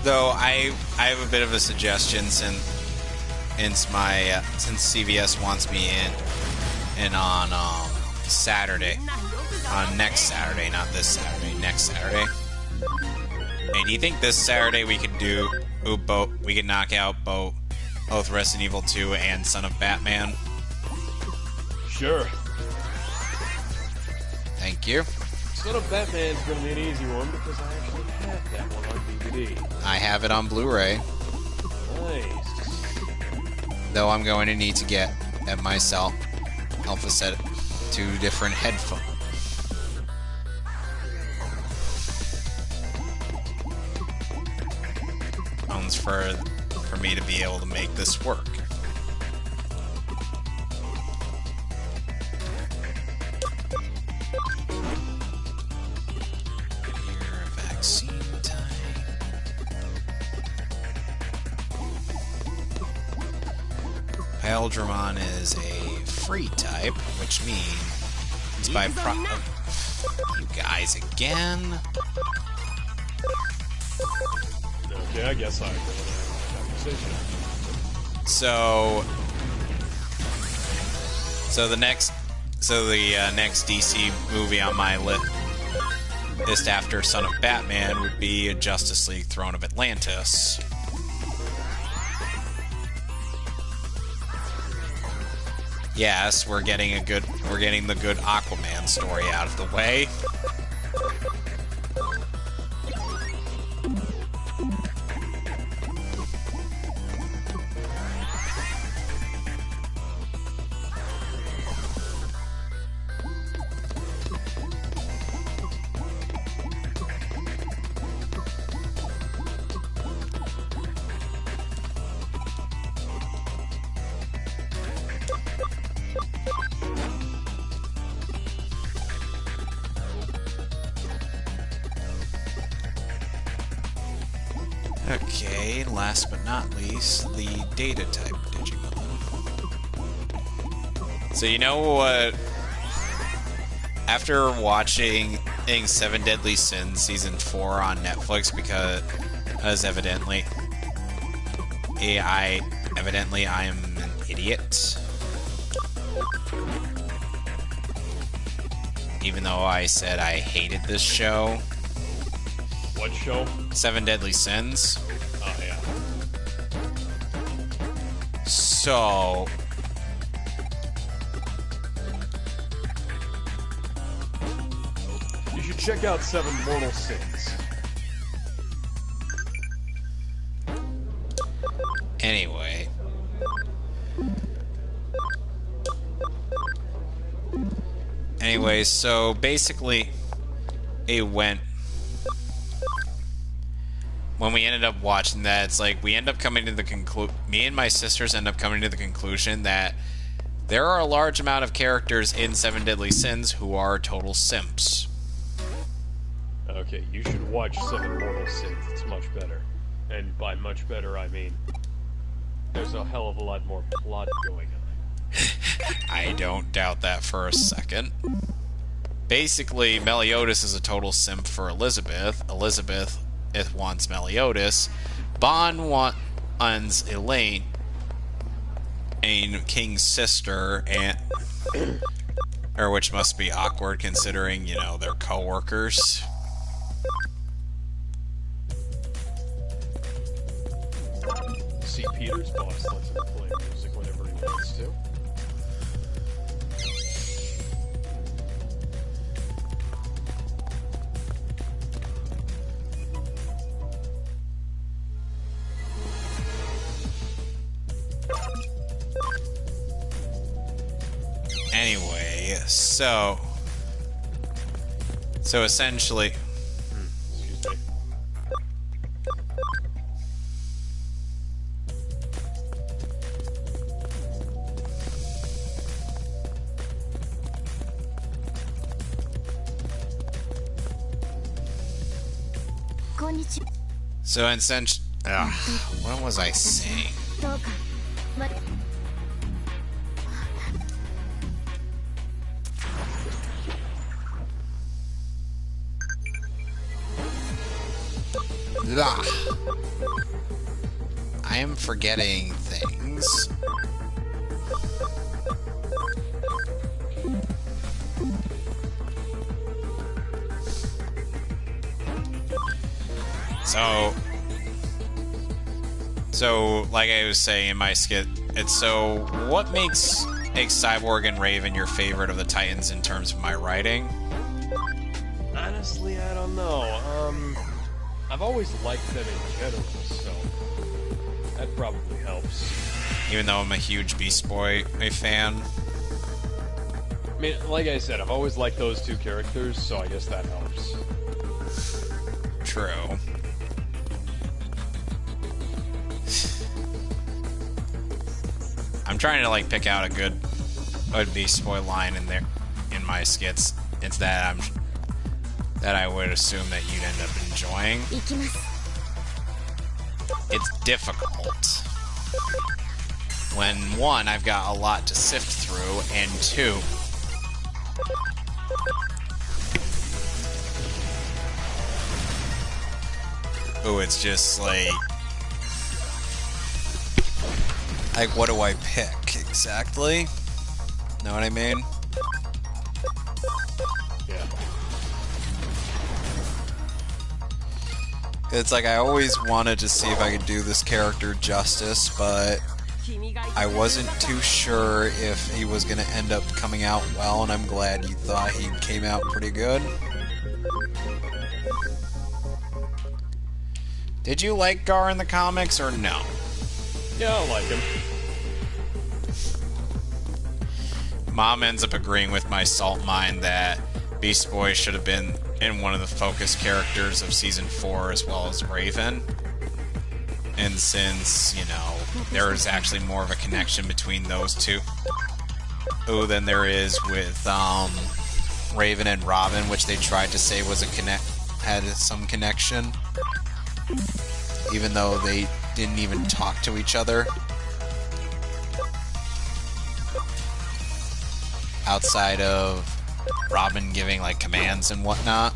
Though I have a bit of a suggestion since CVS wants me in on Saturday, on next Saturday, not this Saturday, next Saturday. Hey, do you think this Saturday we could do Boat? We could knock out Boat both Resident Evil 2 and Son of Batman? Sure. Thank you. Son of Batman's gonna be an easy one because I actually have that one on DVD. I have it on Blu-ray, Nice. though I'm going to need to get at myself Alpha set 2 different headphones. For me to be able to make this work. Here, vaccine type. Paildramon is a free type, which means by you guys again. Okay, I guess I will have a conversation. So the next DC movie on my list after Son of Batman would be Justice League: Throne of Atlantis. Yes, we're getting the good Aquaman story out of the way. Okay, last but not least, the data type Digimon. So you know what? After watching Seven Deadly Sins Season 4 on Netflix, because evidently I am an idiot. Even though I said I hated this show. What show? Seven Deadly Sins. Oh, yeah. So... You should check out Seven Mortal Sins. Anyway. So basically, it went... When we ended up watching that, it's like we end up coming to the me and my sisters end up coming to the conclusion that there are a large amount of characters in Seven Deadly Sins who are total simps. Okay, you should watch Seven Mortal Sins. It's much better. And by much better, I mean there's a hell of a lot more plot going on. I don't doubt that for a second. Basically, Meliodas is a total simp for Elizabeth. Elizabeth wants Meliodas. Bond wants Elaine, King's sister, and which must be awkward considering, you know, they're co-workers. See, Peter's boss lets him play music whenever he wants to. Anyway, so essentially... Excuse me. So essentially... what was I saying? I am forgetting things. So, like I was saying in my skit, what makes a Cyborg and Raven your favorite of the Titans in terms of my writing? Honestly, I don't know. I've always liked them in general, so that probably helps. Even though I'm a huge Beast Boy fan. I mean, like I said, I've always liked those two characters, so I guess that helps. True. I'm trying to like pick out a good Beast Boy line in there in my skits. It's that I would assume that you'd end up enjoying. It's difficult. When one, I've got a lot to sift through, and two, it's just like what do I pick exactly? Know what I mean? Yeah. It's like I always wanted to see if I could do this character justice, but I wasn't too sure if he was going to end up coming out well, and I'm glad you thought he came out pretty good. Did you like Gar in the comics, or no? Yeah, I like him. Mom ends up agreeing with my salt mine that Beast Boy should have been in one of the focus characters of Season 4 as well as Raven. And since, you know, there is actually more of a connection between those two than there is with Raven and Robin, which they tried to say was had some connection. Even though they didn't even talk to each other. Outside of Robin giving like commands and whatnot.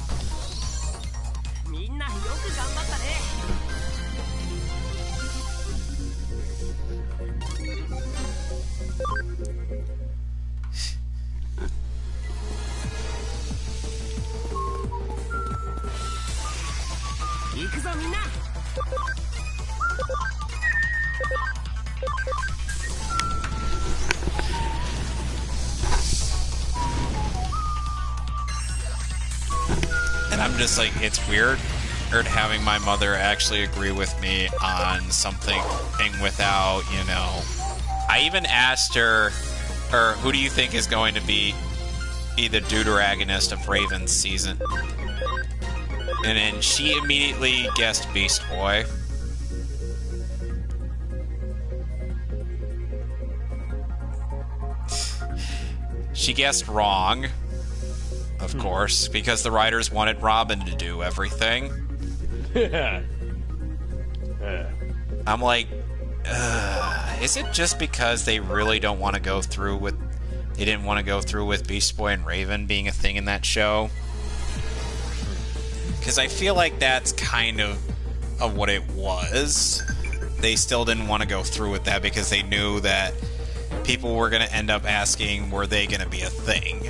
And I'm just like, it's weird having my mother actually agree with me on something without, you know. I even asked her, who do you think is going to be the deuteragonist of Raven's season? And then she immediately guessed Beast Boy. She guessed wrong, of course, because the writers wanted Robin to do everything. I'm like, is it just because they really don't want to go through with... They didn't want to go through with Beast Boy and Raven being a thing in that show? Because I feel like that's kind of what it was. They still didn't want to go through with that because they knew that people were going to end up asking, were they going to be a thing?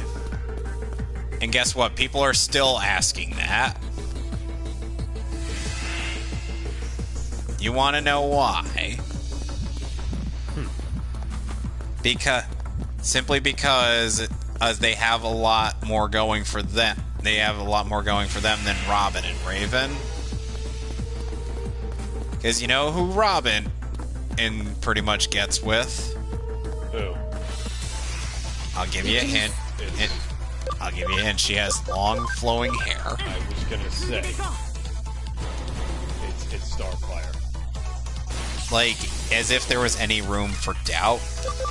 And guess what? People are still asking that. You want to know why? Simply because they have a lot more going for them. They have a lot more going for them than Robin and Raven. Because you know who Robin pretty much gets with? Who? I'll give you a hint. I'll give you a hint. She has long, flowing hair. I was gonna say, it's Starfire. Like, as if there was any room for doubt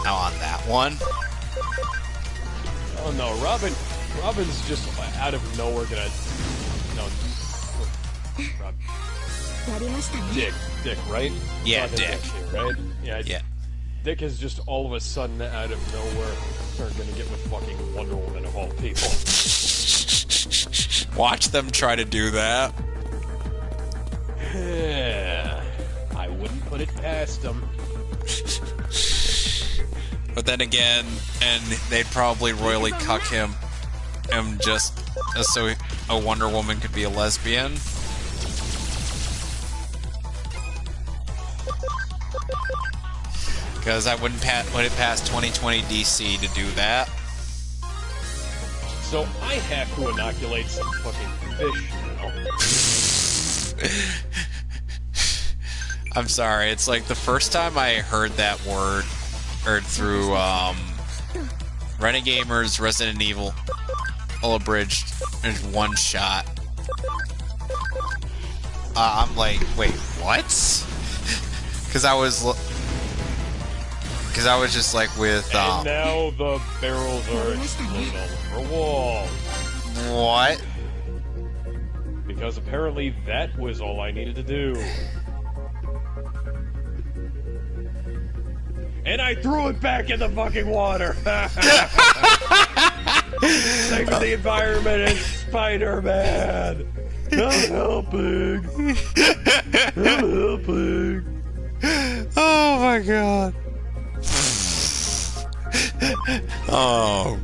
on that one. Oh no, Robin's just out of nowhere gonna... No. Dick, right? Yeah, Dick. Here, right? Yeah. Dick is just all of a sudden out of nowhere gonna get with fucking Wonder Woman of all people. Watch them try to do that. I wouldn't put it past them. But then again, and they'd probably royally cuck him, just so a Wonder Woman could be a lesbian. Because I wouldn't put it past 2020 DC to do that. So I have to inoculate some fucking fish now. I'm sorry, it's like the first time I heard that word, or through Renegamer's Resident Evil Abridged, there's one shot. I'm like, wait, what? Because I was just like with. And now the barrels are exploding all over a wall. What? Because apparently that was all I needed to do. And I threw it back in the fucking water! Saving the environment and Spider-Man! I'm helping! I'm helping! Oh my god. Oh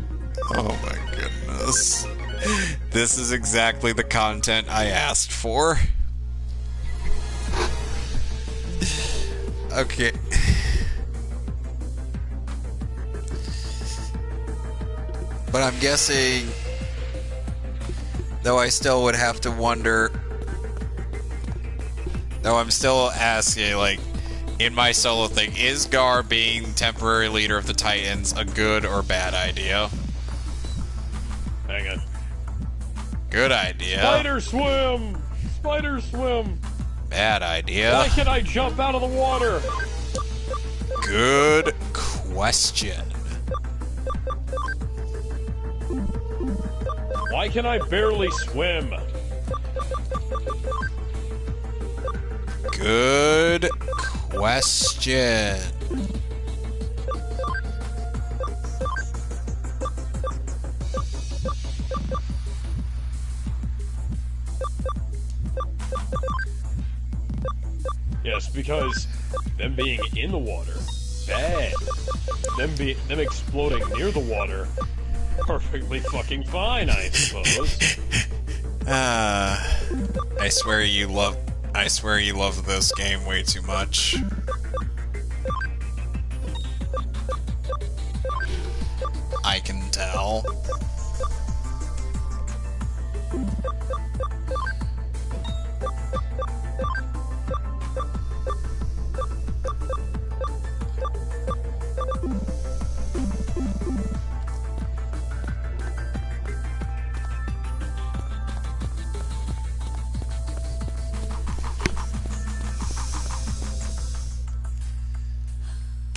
my goodness. This is exactly the content I asked for. Okay. But I'm guessing, though I still would have to wonder, though I'm still asking, like, in my solo thing, is Gar being temporary leader of the Titans a good or bad idea? Hang on. Good idea. Spider swim! Spider swim! Bad idea. Why can't I jump out of the water? Good question. Why can I barely swim? Good question. Yes, because them being in the water, bad. Them exploding near the water, perfectly fucking fine, I suppose. I swear you love this game way too much. I can tell.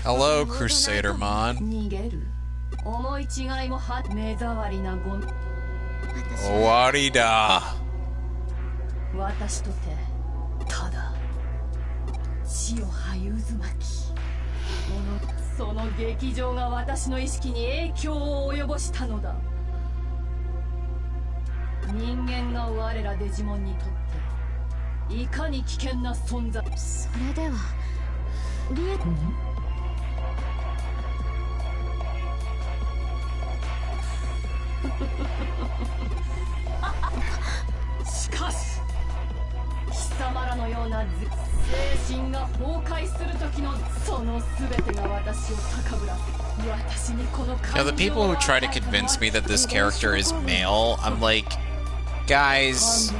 Hello, Crusadermon. Owarida. 私とてただ血を這う渦巻きその劇場が私の意識に影響を及ぼしたのだ人間が我らデジモンにとっていかに危険な存在それではリエしかし貴様らのような精神が崩壊する時のその全てが私を高ぶらせ私にこの感情 Now, the people who try to convince me that this character is male, I'm like, guys,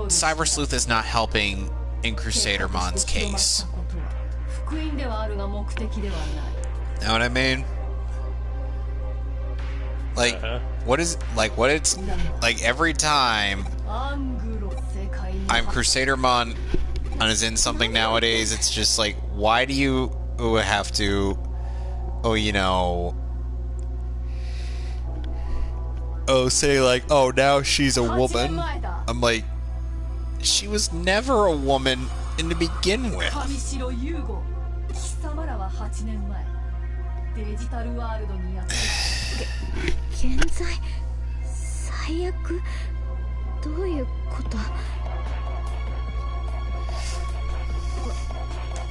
Cyber Sleuth is not helping in Crusadermon's case. Know what I mean? Like, what is, like, what it's, like, every time I'm Crusadermon is in something nowadays, it's just like, why do you have to, you know, say like, oh, now she's a woman. I'm like, she was never a woman to begin with. 現在最悪どういうこと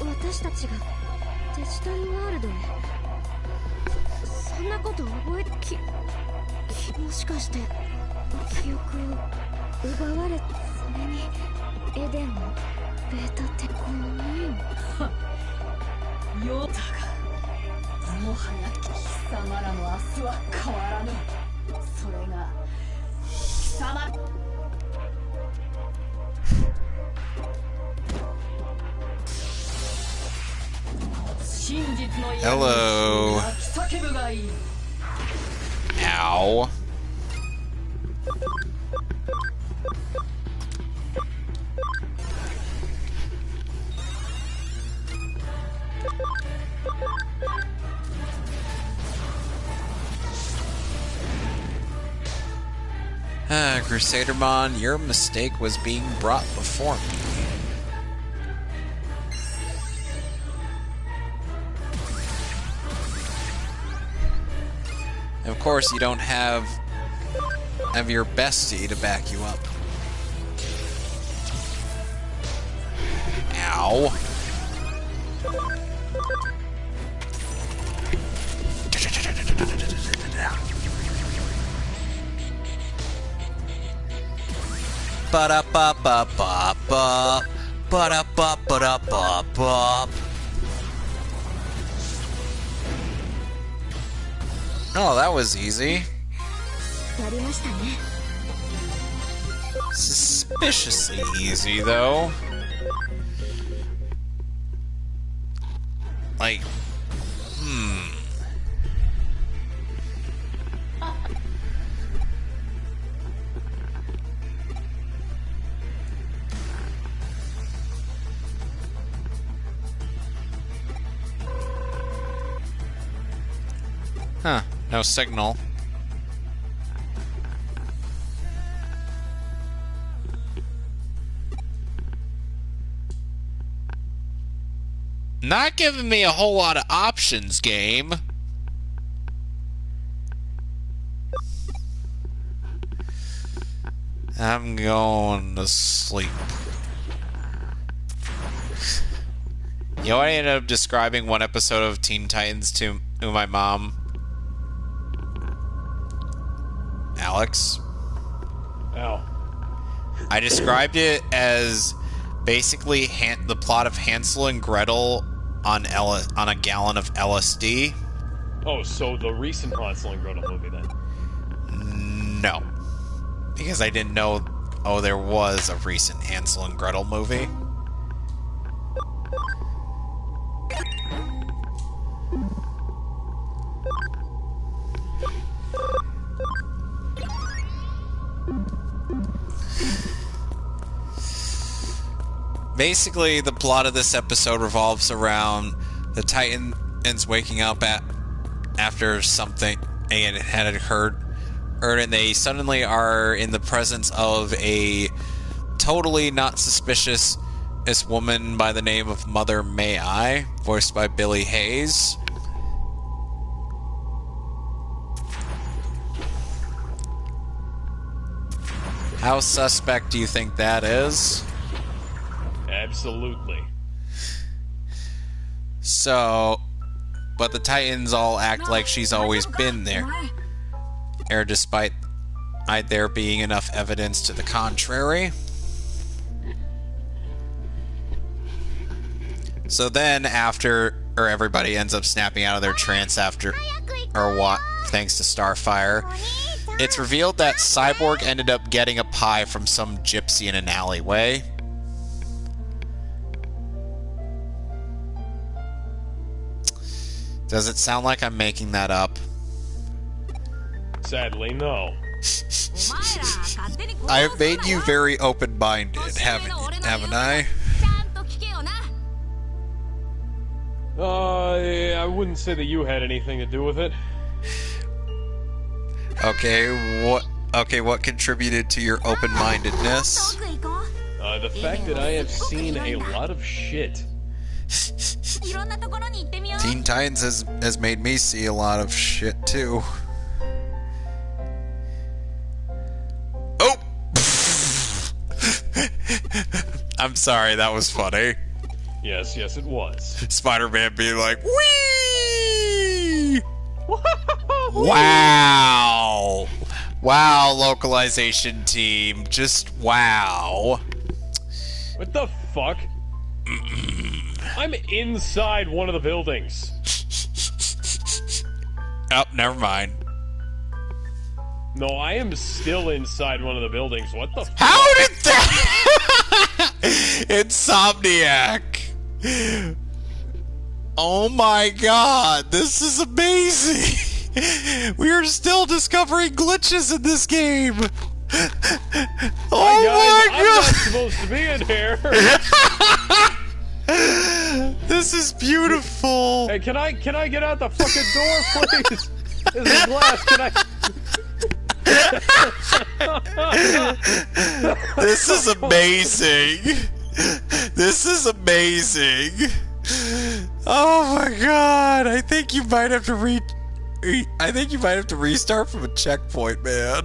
私たちがデジタルワールドへそんなこと覚えもしかして記憶を奪われそれにエデンのヨタがもはや貴様らの明日は変わらぬ。それが貴様真実の闇を泣き叫ぶがいい。 Ow. Crusadermon, your mistake was being brought before me. Of course, you don't have your bestie to back you up. Ow. Ba-da-ba-ba-ba-ba. Ba-da-ba-ba-da-ba-ba. Oh, that was easy. Suspiciously easy, though. Like, Huh, no signal. Not giving me a whole lot of options, game. I'm going to sleep. You know, I ended up describing one episode of Teen Titans to my mom. Alex. Ow. I described it as basically the plot of Hansel and Gretel on a gallon of LSD. Oh, so the recent Hansel and Gretel movie then? No. Because I didn't know, there was a recent Hansel and Gretel movie. Basically, the plot of this episode revolves around the Titans waking up after something and it had occurred, and they suddenly are in the presence of a totally not suspicious woman by the name of Mother May I, voiced by Billy Hayes. How suspect do you think that is? Absolutely. So, but the Titans all act like she's always been there, despite there being enough evidence to the contrary. So then, everybody ends up snapping out of their trance thanks to Starfire, it's revealed that Cyborg ended up getting a pie from some gypsy in an alleyway. Does it sound like I'm making that up? Sadly, no. I have made you very open-minded, haven't I? I wouldn't say that you had anything to do with it. Okay, what contributed to your open-mindedness? The fact that I have seen a lot of shit. Teen Titans has made me see a lot of shit, too. Oh! I'm sorry, that was funny. Yes, it was. Spider-Man being like, whee! Wow! Wow, localization team. Just wow. What the fuck? I'm inside one of the buildings. Oh, never mind. No, I am still inside one of the buildings. What the fuck? How did that... Insomniac! Oh my god, this is amazing! We are still discovering glitches in this game! Oh my I'm god! not supposed to be in here! This is beautiful! Hey, can I get out the fucking door, please? This is glass, can I... This is amazing! This is amazing! Oh my god! I think you might have to restart from a checkpoint, man.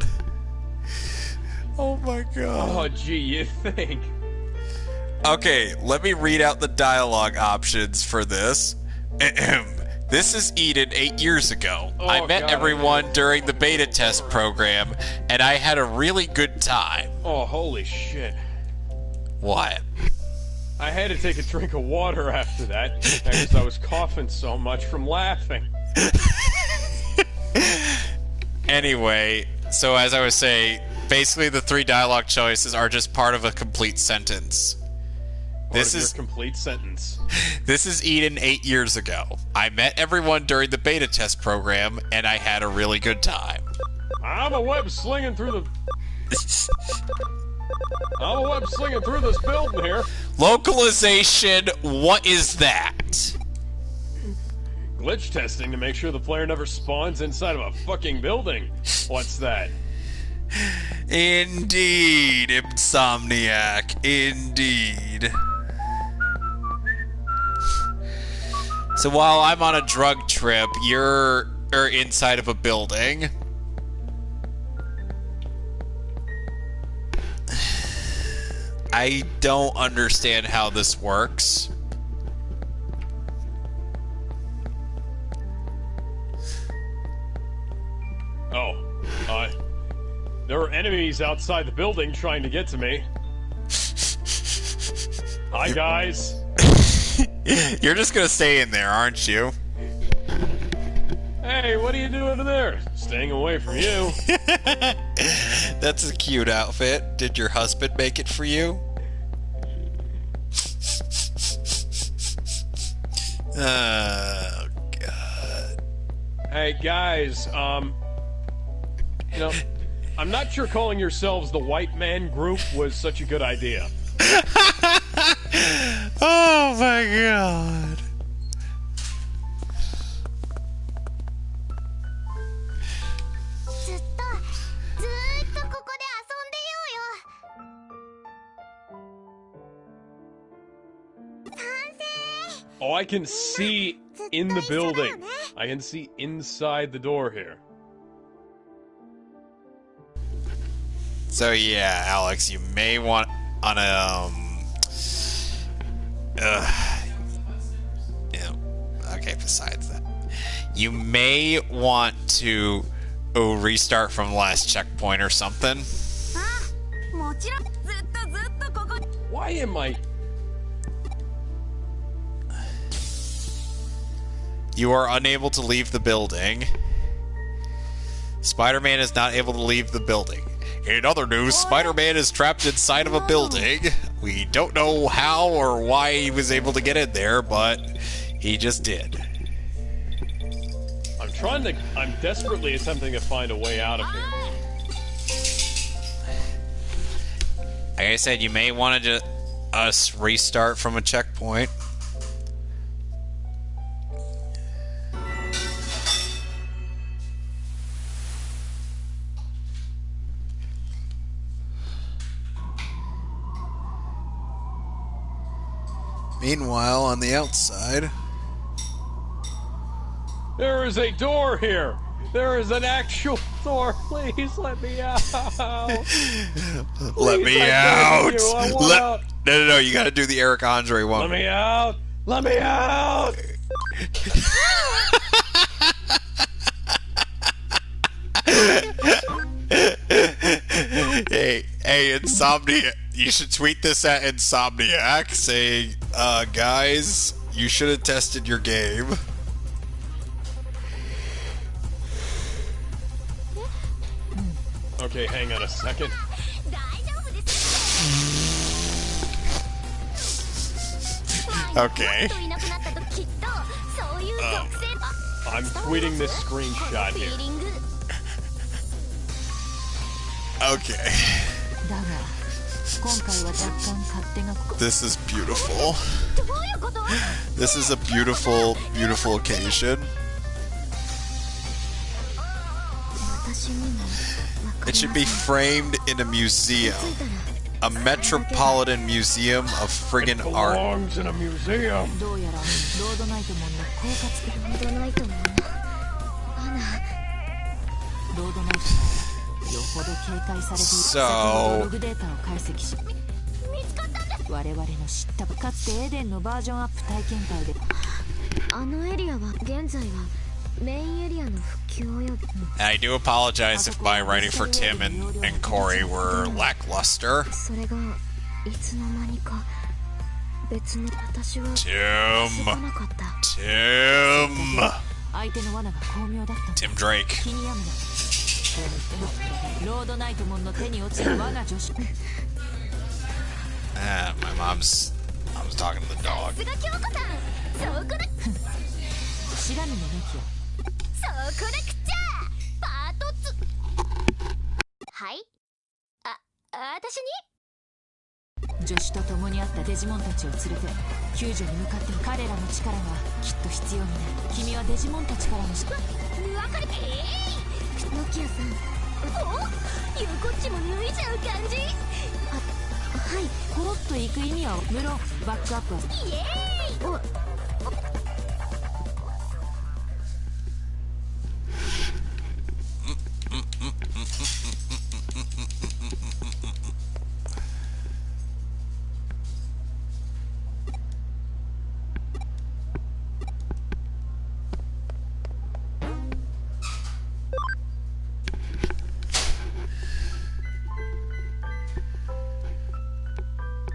Oh my god. Oh, gee, you think? Okay, let me read out the dialogue options for this. This is Eden 8 years ago. Oh, I met God, everyone during the beta test program, and I had a really good time. Oh, holy shit. What? I had to take a drink of water after that, because I was coughing so much from laughing. Anyway, so as I was saying, basically the 3 dialogue choices are just part of a complete sentence. This is complete sentence. This is Eden 8 years ago. I met everyone during the beta test program, and I had a really good time. I'm a web slinging through this building here. Localization, what is that? Glitch testing to make sure the player never spawns inside of a fucking building. What's that? Indeed, Insomniac. Indeed. So while I'm on a drug trip, you're inside of a building. I don't understand how this works. Oh, there are enemies outside the building trying to get to me. Hi, guys. You're just gonna stay in there, aren't you? Hey, what are you doing there? Staying away from you. That's a cute outfit. Did your husband make it for you? Oh, God. Hey, guys, you know, I'm not sure calling yourselves the White Man Group was such a good idea. Oh my god. Oh, I can see in the building. I can see inside the door here. So yeah, Alex, you may want on a okay, besides that, you may want to restart from the last checkpoint or something. Why am I... You are unable to leave the building. Spider-Man is not able to leave the building. In other news, Spider-Man is trapped inside of a building. We don't know how or why he was able to get in there, but he just did. I'm desperately attempting to find a way out of here. Like I said, you may want to just restart from a checkpoint. Meanwhile, on the outside... There is a door here! There is an actual door! Please let me out! Let me out! No, you gotta do the Eric Andre one. Let me out! Let me out! Hey, Insomniac. You should tweet this at Insomniac saying, Guys, you should have tested your game. Okay, hang on a second. Okay. I'm tweeting this screenshot here. Okay. This is beautiful. This is a beautiful, beautiful occasion. It should be framed in a museum. A metropolitan museum of friggin' art. Belongs in a museum. So, I do apologize if my writing for Tim and Corey were lackluster. Tim Drake. My mom's talking to the dog.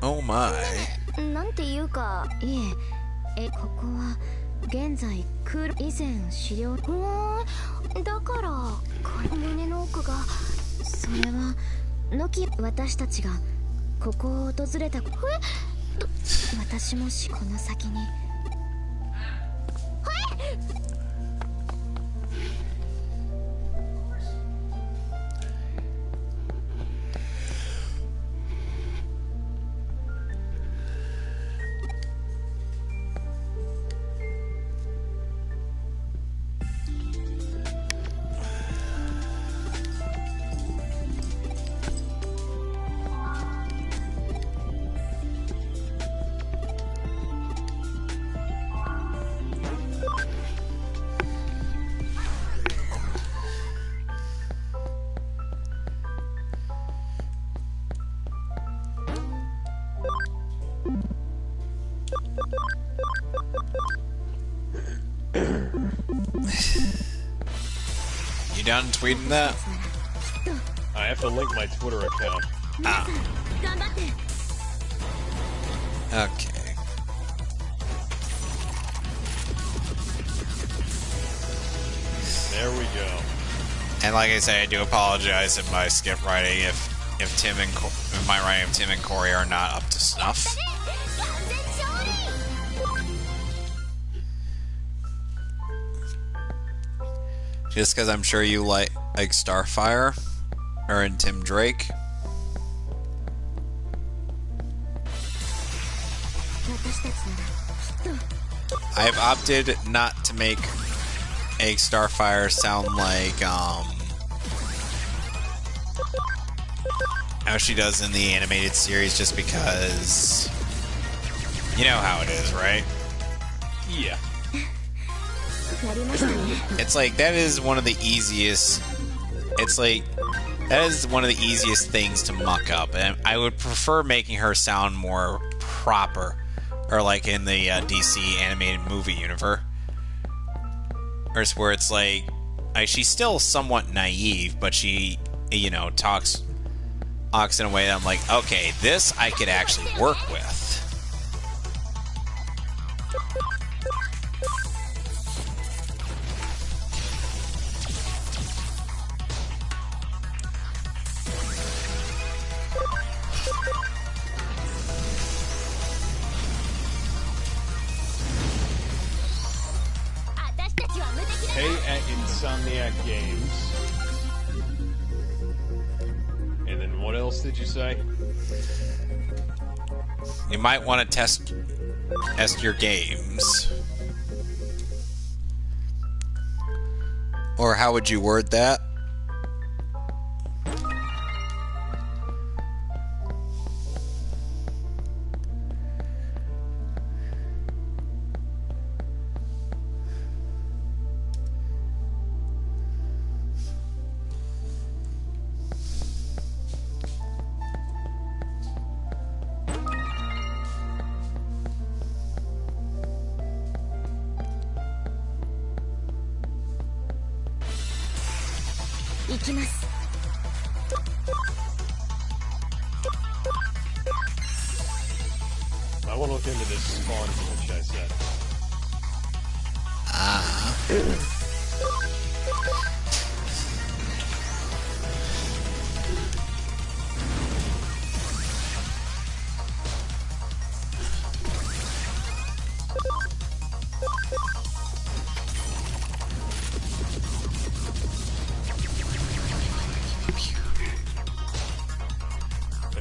Oh my. なんていうか、いえ、ここは現在以前資料だから胸の奥がそれは私たちがここを訪れた私もこの先に You done tweeting that? I have to link my Twitter account. Ah. Okay. There we go. And like I say, I do apologize if I skip writing if my writing of Tim and Corey are not up to snuff. Just because I'm sure you like Starfire or in Tim Drake. I have opted not to make a Starfire sound like how she does in the animated series, just because you know how it is, right? Yeah. It's like that is one of the easiest. It's like that is one of the easiest things to muck up, and I would prefer making her sound more proper, or like in the DC animated movie universe, or where it's like she's still somewhat naive, but she, you know, talks in a way that I'm like, okay, this I could actually work with. Insomniac Games. And then what else did you say? You might want to test your games. Or how would you word that? I want to look into this spawn glitch I said.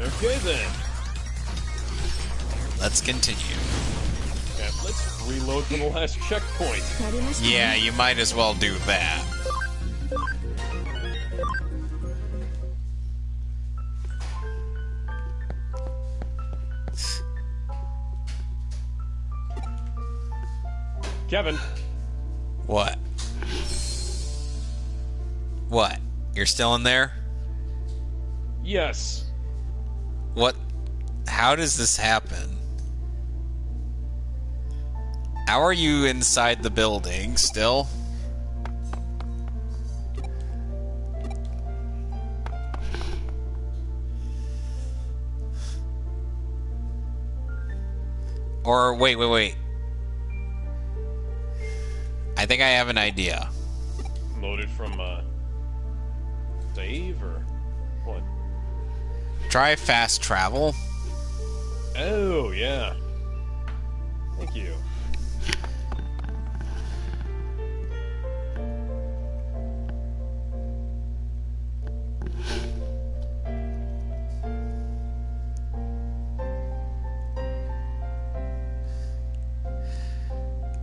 Okay then. Let's continue. Okay, let's reload for the last checkpoint. Yeah, you might as well do that. Kevin. What? What? You're still in there? Yes. What? How does this happen? How are you inside the building still? Or wait. I think I have an idea. Loaded from save or what? Try fast travel. Oh yeah. Thank you.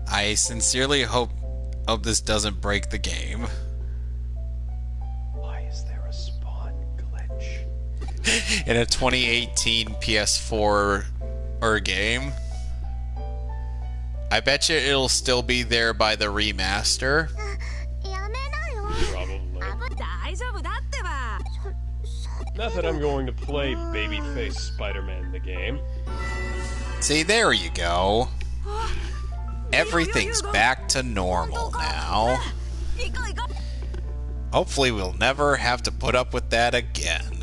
I sincerely hope this doesn't break the game. Why is there a spawn glitch? In a 2018 PS4 game. I bet you it'll still be there by the remaster. Probably. Not that I'm going to play Babyface Spider-Man the game. See, there you go. Everything's back to normal now. Hopefully we'll never have to put up with that again.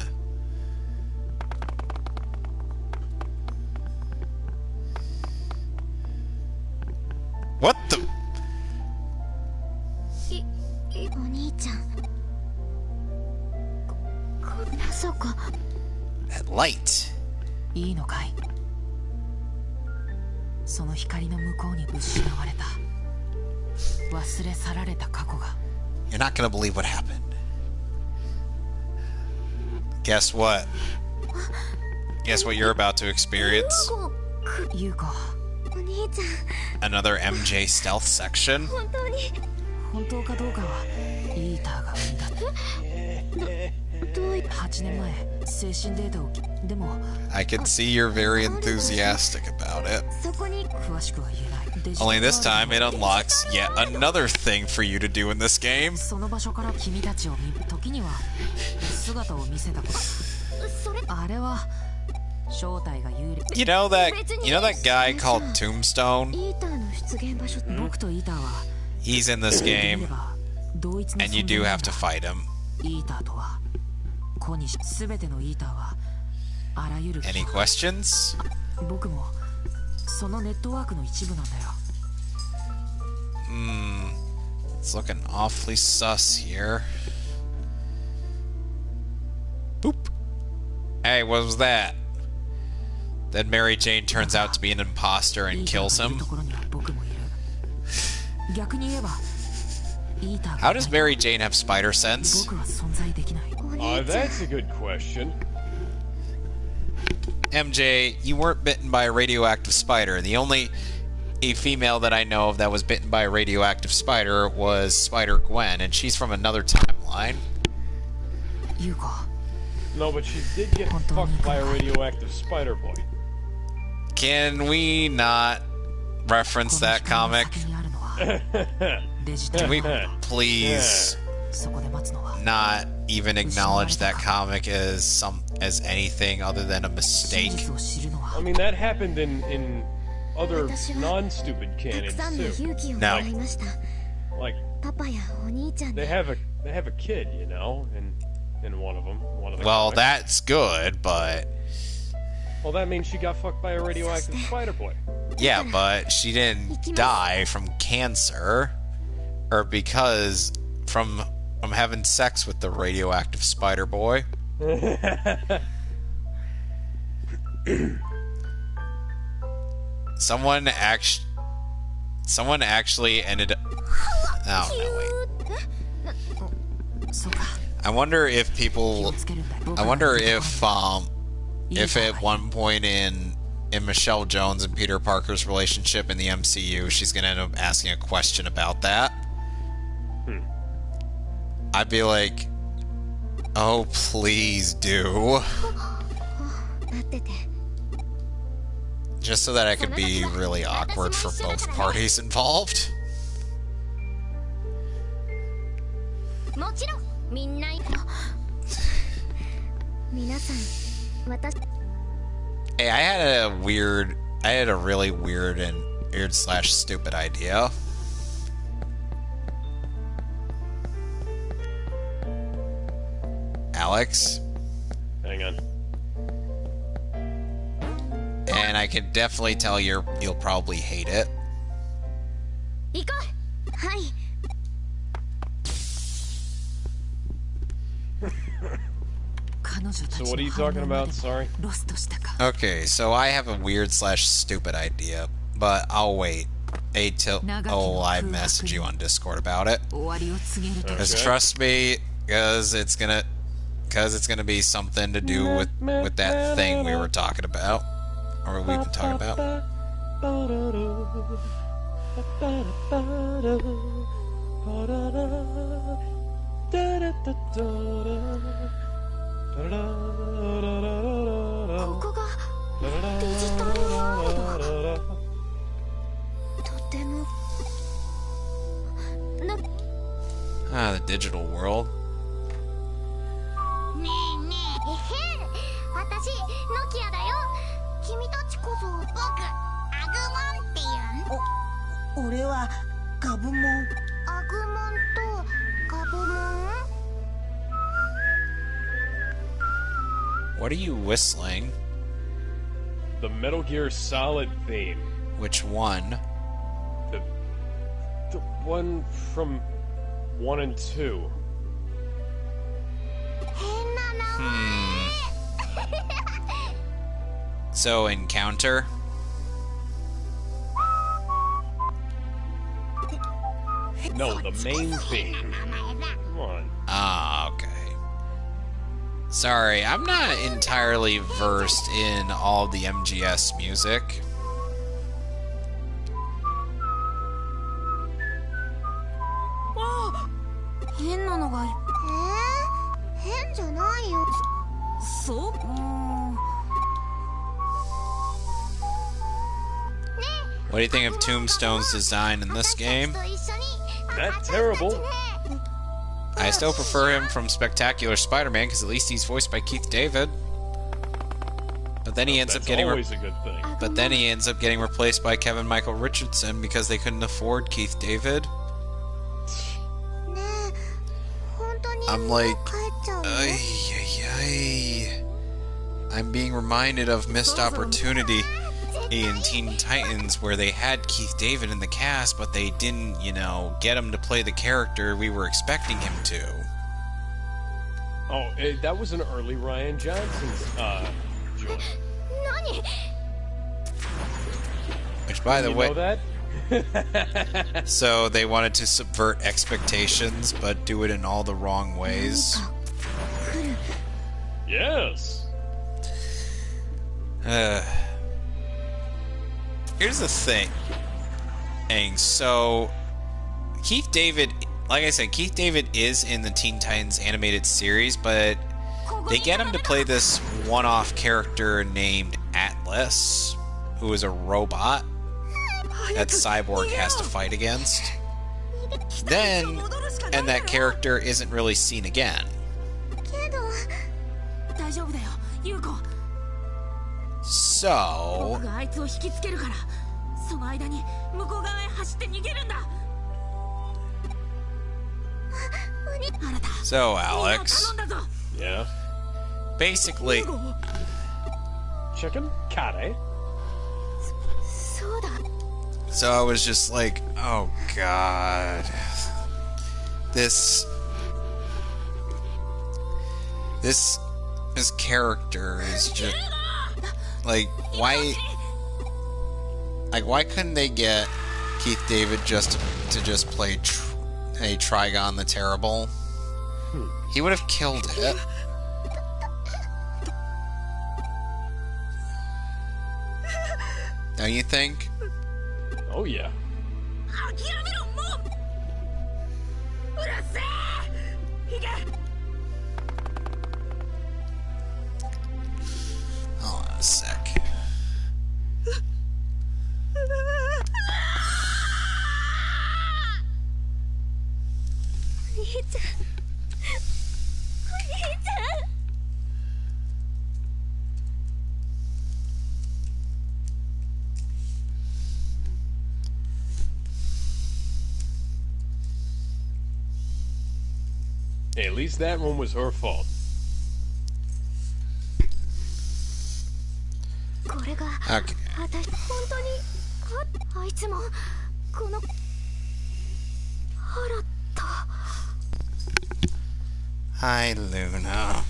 What the? That light. いいのかいその光の向こうに失われた忘れ去られた過去が You're not gonna believe what happened. Guess what? Guess what you're about to experience? 優子 Another MJ stealth section? 本当かどうかはイーターが生んだ8年前精神データをでも I can see you're very enthusiastic about it. 詳しくは言えない Only this time it unlocks yet another thing for you to do in this game. その場所から君たちを見る時には姿を見せたことあれは正体が有利 You know that guy called Tombstone? 僕とイーターは He's in this game, and you do have to fight him. イーターとは子にし全てのイーターはあらゆる Any questions? 僕もそのネットワークの一部なんだよ It's looking awfully sus here. Boop. Hey, what was that? Then Mary Jane turns out to be an imposter and kills him. ところには僕もいる逆に言えば How does Mary Jane have spider sense? 僕は存在できない。 That's a good question. MJ, you weren't bitten by a radioactive spider. The only female that I know of that was bitten by a radioactive spider was Spider-Gwen, and she's from another timeline. 優子、 No, but she did get fucked by a radioactive spider boy. Can we not reference that comic? 先にあるのはデジタ Can ル we please そこで待つのは not even acknowledge that comic as anything other than a 真 mistake? 実を知るの I は mean, that happened in other non-stupid たく canons さんの too. 勇気をもらいました。 Like パパやお兄ちゃん they で have a kid, you know, in one of them. One of the Well, comics. that's good, but Well, that means she got fucked by a radioactive spider boy. yeah, but she didn't die from cancer or because from having sex with the radioactive spider boy. Someone actually ended up. Oh no, wait. そうか I wonder if people. つけるんだよ I wonder if at one point in Michelle Jones and Peter Parker's relationship in the MCU, she's gonna end up asking a question about that. I'd be like, oh, please do. なってて、 Just so that I could be really awkward for both parties involved. もちろんみんな皆さん私 Hey, I had a really weird / stupid idea. Alex, Hang on. and I can definitely tell you'll probably hate it. 行こう。はい。 彼女たち So の what are you 反応 talking ま about? で Sorry. ロストしたか Okay, so I have a weird / stupid idea, but I'll wait till I message you on Discord about it. 終わりを告げると Because Okay. trust me, because it's gonna be something to do with that thing we were talking about, or we've been talking about.ここがデジタルワールド。とてもな。 Ah, the digital world. ねえねえ、私ノキアだよ。君たちこそ僕アグモンっていう俺はガブモン。アグモンとガブモン。 What are you whistling? The Metal Gear Solid theme. Which one? The one from 1 and 2. 変な名前。 So, Encounter? No, the main theme. Come on. Ah, okay. Sorry, I'm not entirely versed in all the MGS music. 変なのがいっ変じゃないよ。そう What do you think of Tombstone's design in this game? Not terrible. I still prefer him from Spectacular Spider-Man because at least he's voiced by Keith David. But then he ends up That's getting always a good thing. but then he ends up getting replaced by Kevin Michael Richardson because they couldn't afford Keith David. ねえ、本当に I'm もう like, 帰っちゃうの？ ay, ay, ay. I'm being reminded of missed opportunity in Teen Titans where they had Keith David in the cast, but they didn't, get him to play the character we were expecting him to. Oh, that was an early Ryan Johnson's joint. 何？ Which, by the You way, know that? So they wanted to subvert expectations, but do it in all the wrong ways. Yes. Here's the thing. So, Keith David, like I said, Keith David is in the Teen Titans animated series, but they get him to play this one-off character named Atlas, who is a robot that Cyborg has to fight against. And that character isn't really seen again. So, Alex. Yeah. Basically, Chicken? Kare? so I was just like, oh god. This character is just like, why couldn't they get Keith David to just play a Trigon the Terrible? He would have killed it. Don't you think? Oh yeah. Hold on a sec. Hey, at least that one was her fault. Okay. Hi, Luna.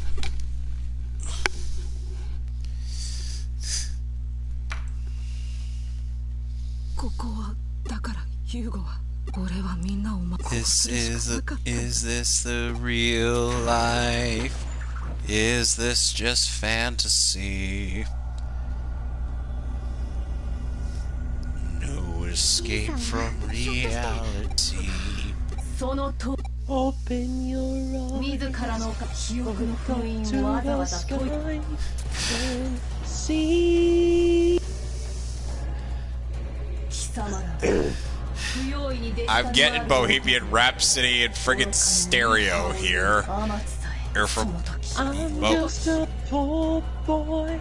Is this the real life? Is this just fantasy? No escape from reality. Open your eyes. To the sky and see. I'm getting Bohemian Rhapsody and friggin' stereo here. Or from I'm just a poor boy.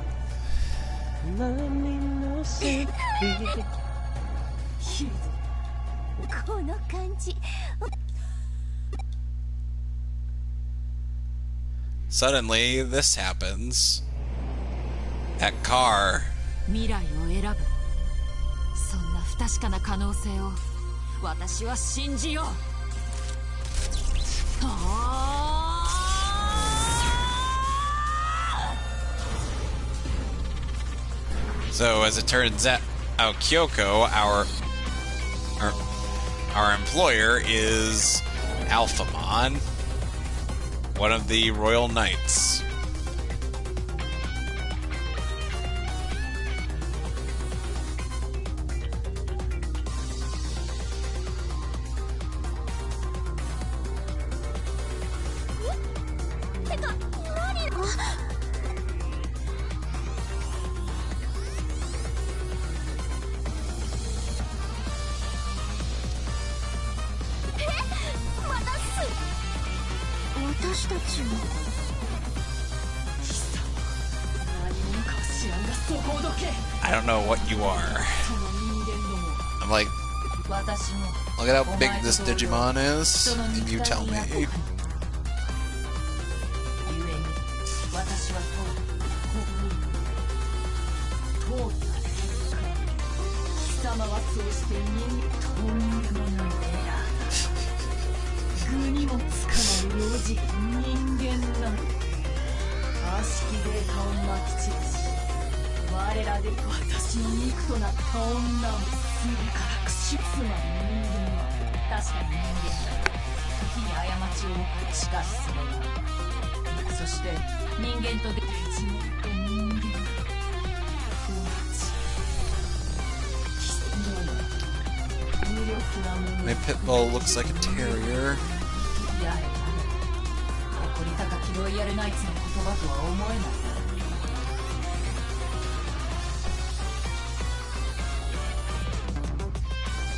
Let me know simply. Suddenly, this happens. That car. 未来を選ぶ。そんな不確かな可能性を私は信じよう。So, as it turns out, Kyoko, our employer, is Alphamon, one of the Royal Knights. I don't know what you are. I'm like, look at how big this Digimon is, and you tell me. からつまり人間は確かに人間だ。時に過ちを犯す。しかしそれはそして人間とデジモンと人間は同じ。失礼な無力なもの。 My pit bull looks like a terrier. やれやれ誇り高きロイヤルナイツの言葉とは思えない。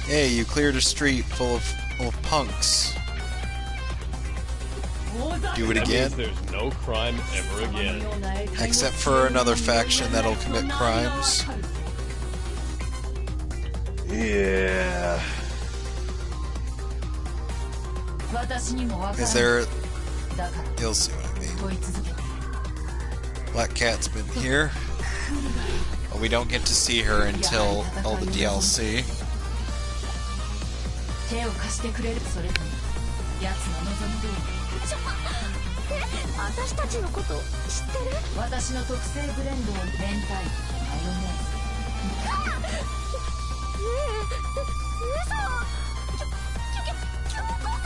Hey, you cleared a street full of punks. Do it That again. means there's no crime ever again. Except for another faction that'll commit crimes. Yeah. Is there... You'll see what I mean. Black Cat's been here. But we don't get to see her until all the DLC. 手を貸してくれる。それとも奴の望む通り。私たちのこと知ってる？私の特製ブレンドを明太子とマヨネーズ。京子さ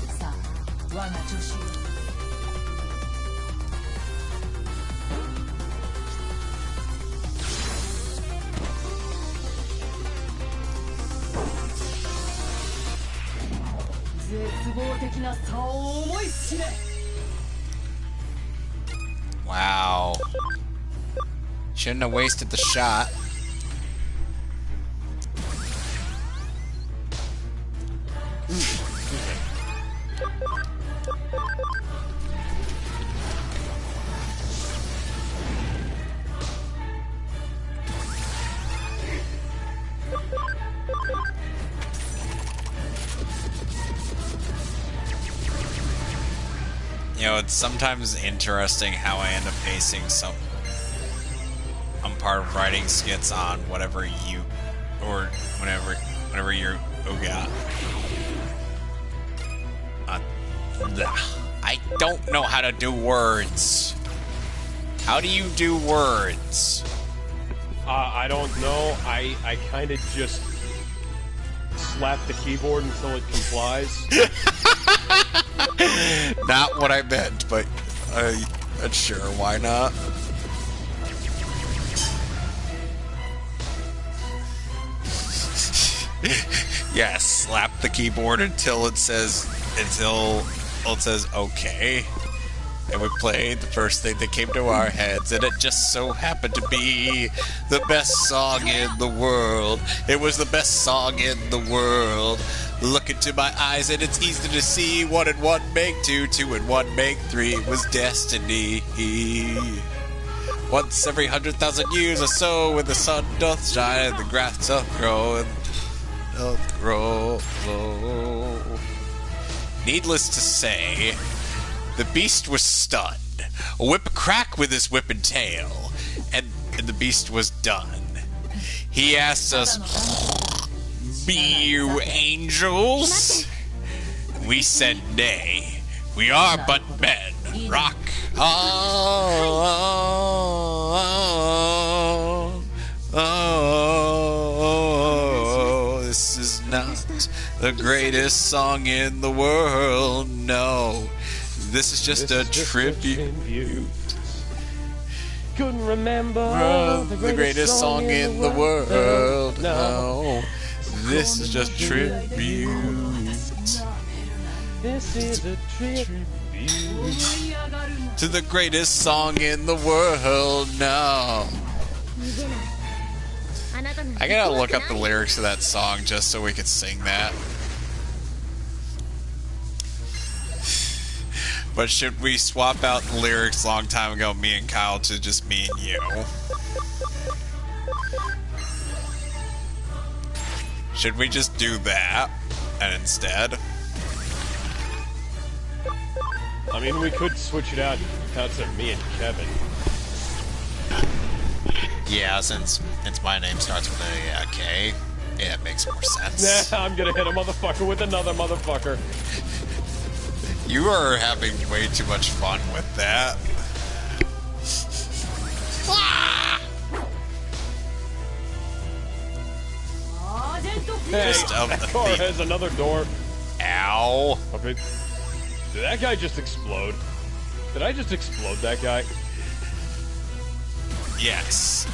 ん？さあ、我が助手よ。絶望的な差を思い知れ。 Wow. Shouldn't have wasted the shot. You know, it's sometimes interesting how I end up basing some... I'm part of writing skits on whatever you... or whenever you're... Oh god. I don't know how to do words. How do you do words? I don't know. I kind of just slap the keyboard until it complies. Not what I meant, but sure, why not? Yes, slap the keyboard until it says okay. And we played the first thing that came to our heads, and it just so happened to be the best song in the world. It was the best song in the world. Look into my eyes and it's easy to see. 1 and 1 make 2, 2 and 1 make 3 was destiny. Once every 100,000 years or so, when the sun doth shine and the grass doth grow and doth grow. Needless to say, the beast was stunned. A whip a crack with his whip and tail, and the beast was done. He asked us, "Be you angels?" We said nay. We are but men. Rock on. Oh, this is not the greatest song in the world. No, this is just a tribute. Couldn't remember the greatest song in the world. No, this is just tribute. This is a tribute To the greatest song in the world. No. I gotta look up the lyrics to that song just so we could sing that. But should we swap out the lyrics a long time ago, me and Kyle, to just me and you? Should we just do that and instead? I mean, we could switch it out to me and Kevin. Yeah, since my name starts with a K, yeah, it makes more sense. Nah, I'm gonna hit a motherfucker with another motherfucker. You are having way too much fun with that. Hey, Fist of that the car thief. has another door. Ow. Did that guy just explode? Did I just explode that guy? Yes.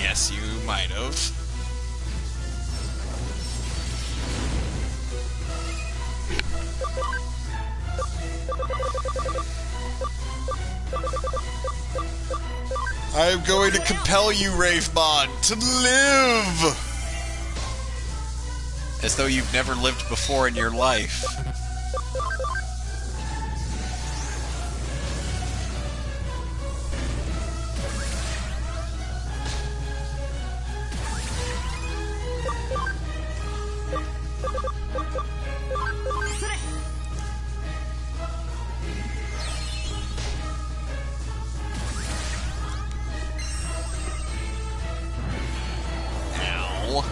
Yes, you might have. I am going to compel you, Wraithmon, to live! As though you've never lived before in your life. Ow.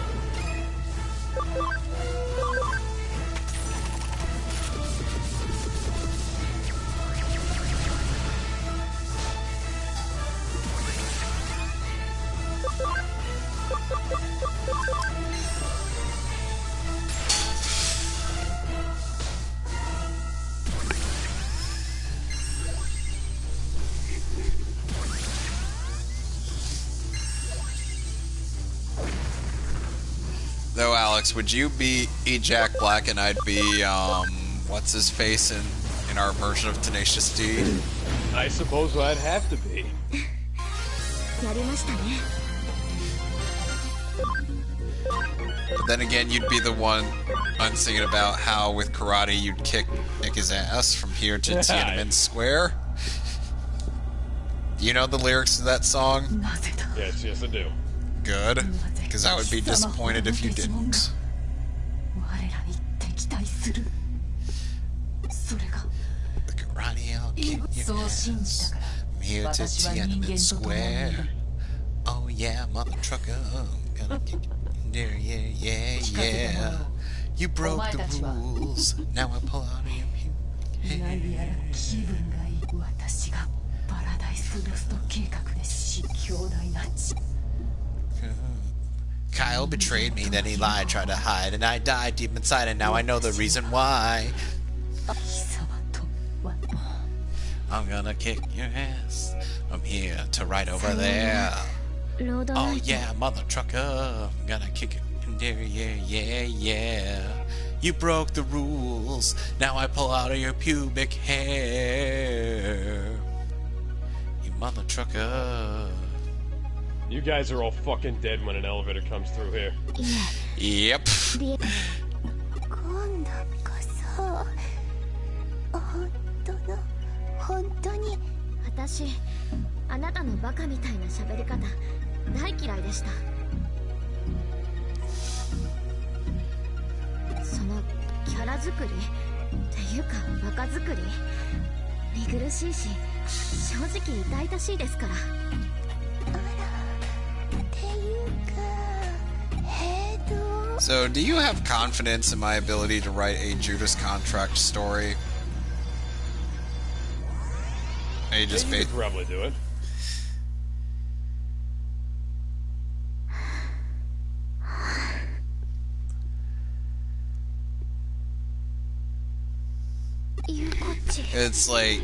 Though, Alex, would you be Jack Black and I'd be, what's his face in our version of Tenacious D? I suppose I'd have to be. やりましたね。 But then again, you'd be the one I'm thinking about how with karate you'd kick his ass from here to Tiananmen Square. You know the lyrics to that song? なぜだ Yes, yes, I do. Good. Because I would be disappointed if you didn't. 我らに敵対するそれが The karate, I'll kick your そう ass 信じたから from here to 私は人間 Tiananmen と共にいる Square. Oh yeah, mother trucker, gonna kick it. Yeah, yeah, yeah, yeah. You broke the rules. Now I pull out of your pew. 何やら気分がいい私がパラダイスロスト計画で強大な血 Kyle betrayed me, then he lied, tried to hide, and I died deep inside, and now I know the reason why. 貴様とは I'm gonna kick your ass from here to right over there. ロード Oh ナイト。 yeah, mother trucker, I'm gonna kick it in there, yeah, yeah, yeah. You broke the rules, now I pull out of your pubic hair. You mother trucker. You guys are all fucking dead when an elevator comes through here. いえ、 Yep. リエ。今度こそ本当に私あなたのバカみたいな喋り方大嫌いでした。そのキャラ作りっていうかバカ作り見苦しいし正直痛々しいですから。So, do you have confidence in my ability to write a Judas Contract story? Are you just You could probably do it. It's like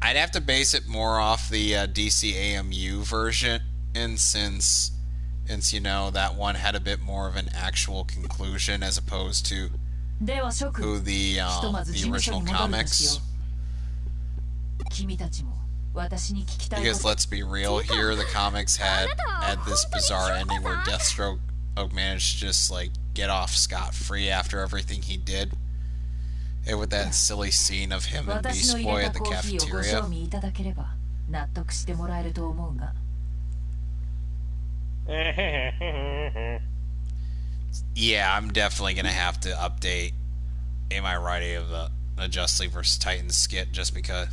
I'd have to base it more off the DC AMU version, and since you know that one had a bit more of an actual conclusion as opposed to では諸君 who the ひとまず事 the 務所 original に戻るとしよ comics. う君たちも私に聞きたいこ Because と let's be real here, the comics had this bizarre ending where Deathstroke managed to just like get off scot-free after everything he did. And with that silly scene of him and 私の Beast 入 Boy れ at た the コーヒーをご cafeteria. 賞味いただければ納得してもらえると思うが Yeah, I'm definitely gonna have to update in my writing of the Justice League vs. Titans skit just because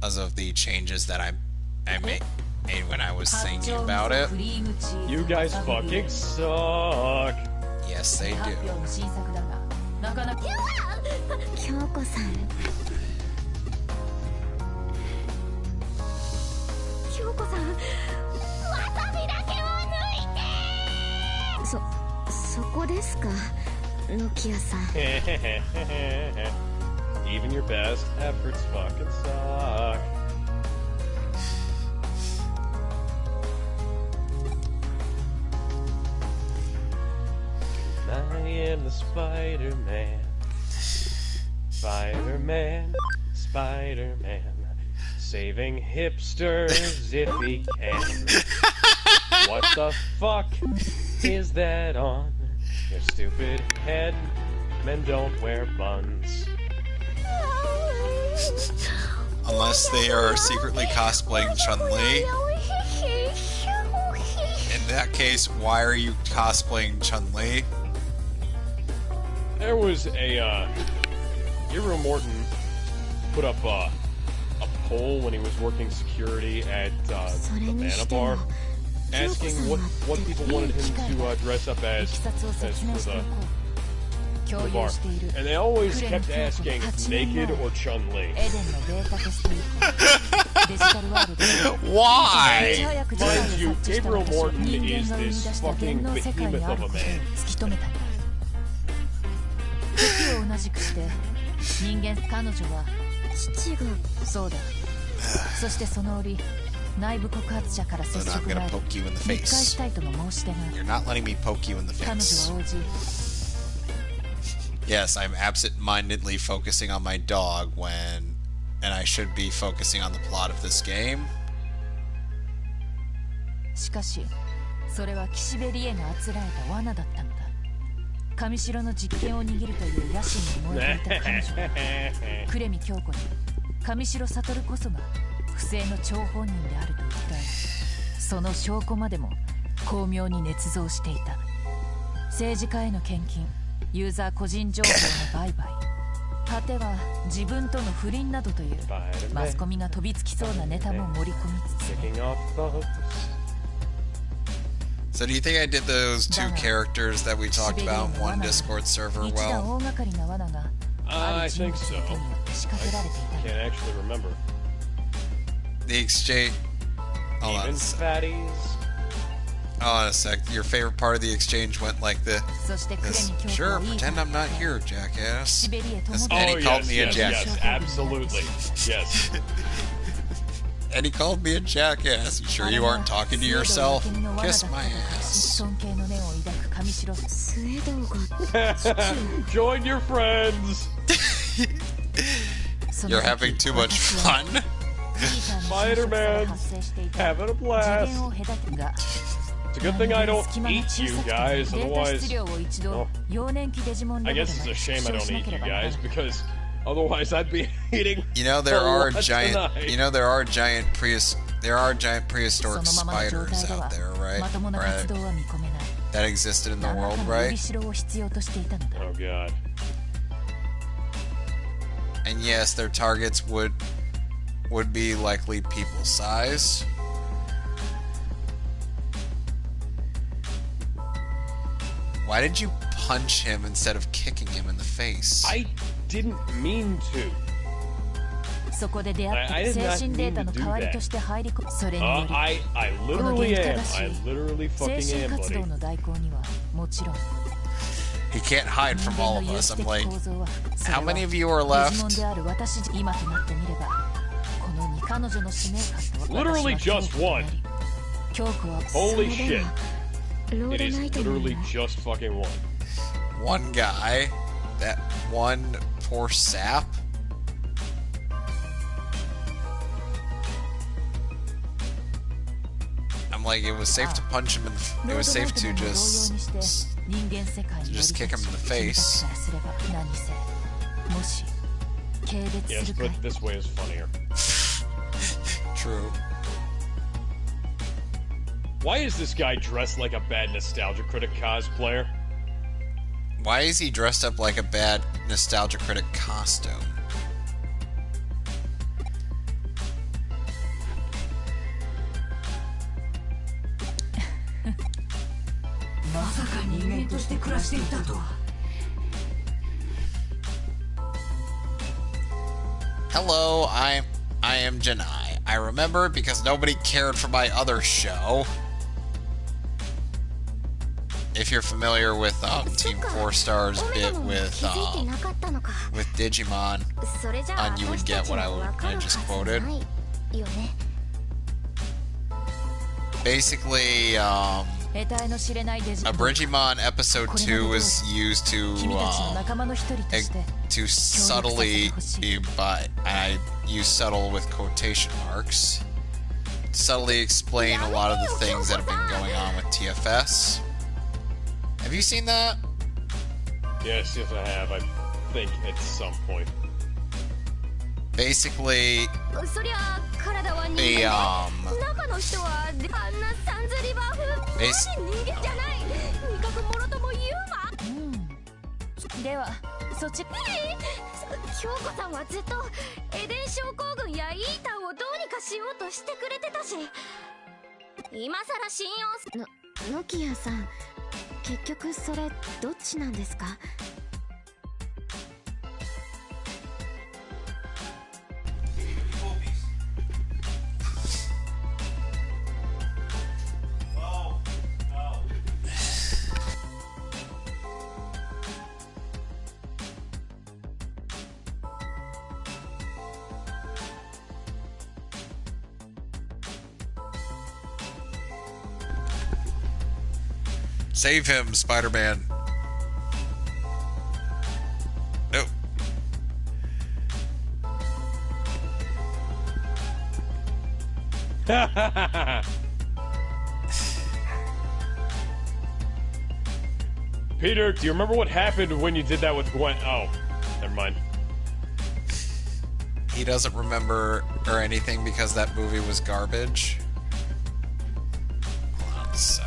of the changes that I made when I was thinking about it. You guys fucking suck. Yes, they 発 do. 表の新作だがなかなか京子さん京子さんわさびだけを抜いてですか、ノキアさん。Even your best efforts fucking suck. I am the Spider-Man. Spider-Man, Spider-Man. Saving hipsters if he can. What the fuck is that on your stupid head? Men don't wear buns. Unless they are secretly cosplaying Chun-Li. In that case, why are you cosplaying Chun-Li? There was a, Gabriel Morton put up a poll when he was working security at the Mana Bar, asking what people wanted him to dress up as for the bar. And they always kept asking, naked or Chun-Li. Why? Mind you, Gabriel Morton is this fucking behemoth of a man. 時を同じくして人間彼女は父がそうだそしてその折内部告発者から接触があり密会したいとの申し出がある You're not letting me poke you in the 彼女 face. は応じ Yes, I'm absent-mindedly focusing on my dog when... And I should be focusing on the plot of this game. しかしそれは岸辺理恵があつらえた罠だったのだ上城の実権を握るという野心に燃えていた彼女は呉見京子に上白悟こそが不正の張本人であると訴えその証拠までも巧妙に捏造していた政治家への献金ユーザー個人情報の売買果ては自分との不倫などというマスコミが飛びつきそうなネタも盛り込みつつ So do you think I did those two characters that we talked about in one Discord server well? I think so. I can't actually remember. The exchange... Hold on a Even sec. fatties. Hold on a sec. Your favorite part of the exchange went like this. Sure, pretend I'm not here, jackass. And he called me a jackass. Yes, absolutely. Yes. And he called me a jackass. You sure you aren't talking to yourself? Kiss my ass. Join your friends. You're having too much fun. Spider-Man's having a blast. It's a good thing I don't eat you guys, otherwise... Oh, I guess it's a shame I don't eat you guys, because otherwise I'd be eating there are giant prehistoric spiders out there, right? That existed in the world, right? Oh god. And yes, their targets would be likely people size. Why did you punch him instead of kicking him in the face? I didn't mean to. I did not mean to do that. I literally am. I literally fucking am, buddy. He can't hide from all of us. I'm like, how many of you are left? Literally just one. Holy shit. It is literally just fucking one. One guy. That one poor sap. I'm like, it was safe to punch him in the... It was safe to just kick him in the face. Yes, but this way is funnier. True. Why is this guy dressed like a bad Nostalgia Critic cosplayer? Why is he dressed up like a bad Nostalgia Critic costume? Hello, I am Janai. I remember because nobody cared for my other show. if you're familiar with Team 4 Star's bit with Digimon, you would get what I just quoted. Basically, a Digimon episode 2 was used to subtly, but I use subtle with quotation marks, subtly explain a lot of the things that have been going on with TFS. Have you seen that? Yes, I have. I think at some point. Basically,ノキアさん、結局それどっちなんですか？save him, Spider-Man. Nope. Peter, do you remember what happened when you did that with Gwen? Oh, never mind. He doesn't remember or anything because that movie was garbage. Hold on a sec.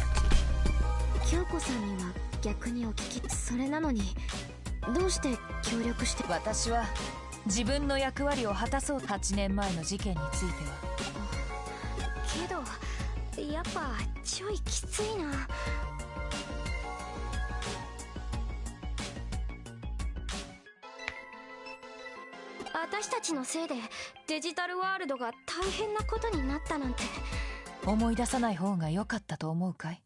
京子さんには逆にお聞き、それなのにどうして協力して？私は自分の役割を果たそう。8年前の事件については。けどやっぱちょいきついな。私たちのせいでデジタルワールドが大変なことになったなんて。思い出さない方が良かったと思うかい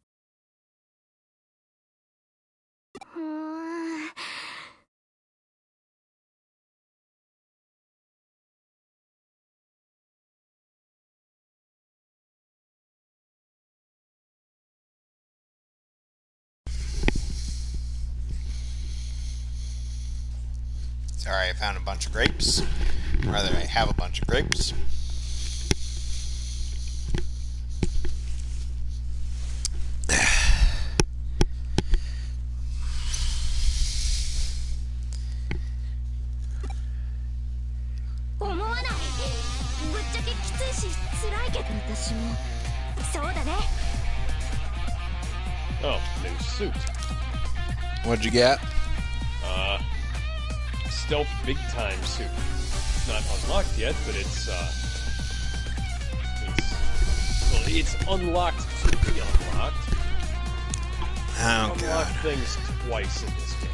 ？Sorry, I found a bunch of grapes. Rather, I have a bunch of grapes. Oh, new suit. What'd you get? Stealth big time suit. Not unlocked yet, but it's unlocked to be unlocked. Oh, Unlock God. things twice in this game.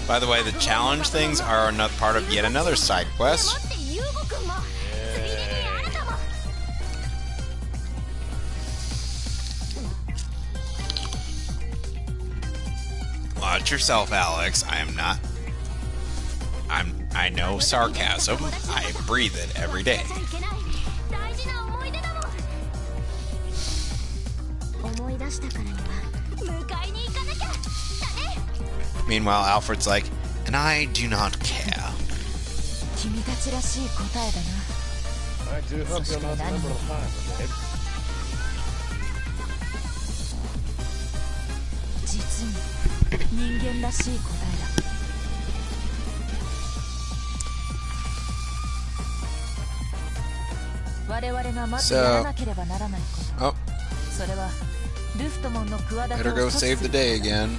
By the way, the challenge things are not part of yet another side quest. Watch yourself, Alex. I know sarcasm. I breathe it every day. Meanwhile, Alfred's like, and I do not care. I do hope you're not number 5, babe. 実に人間らしい答えだ。我々がまずやらなければならないこと。それはルフトモンの企てを Better go save the day again.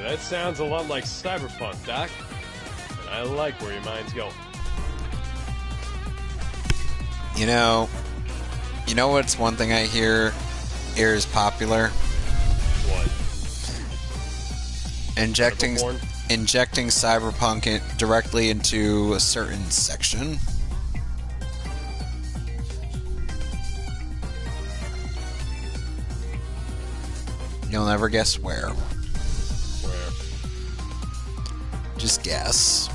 that sounds a lot like Cyberpunk, Doc. And I like where your mind's going. You know what's one thing I hear is popular? What? Injecting Cyberporn? Cyberpunk directly into a certain section. You'll never guess where. Where? Just guess.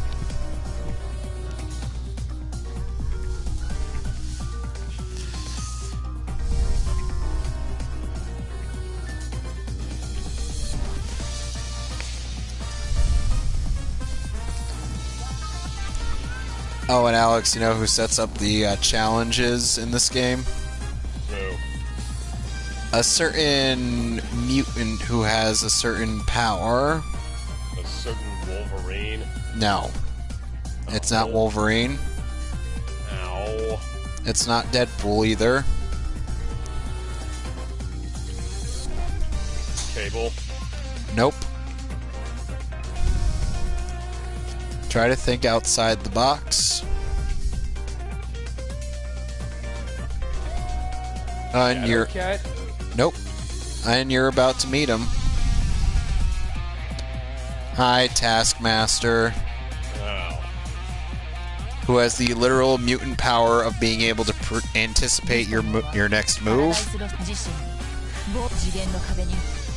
Oh, and Alex, you know who sets up the challenges in this game? No. A certain mutant who has a certain power. A certain Wolverine. No. It's not Wolverine. Ow. It's not Deadpool either. Cable. Nope. Try to think outside the box. And you're... Cat? Nope. And you're about to meet him. Hi, Taskmaster. Oh. Who has the literal mutant power of being able to anticipate your next move. See,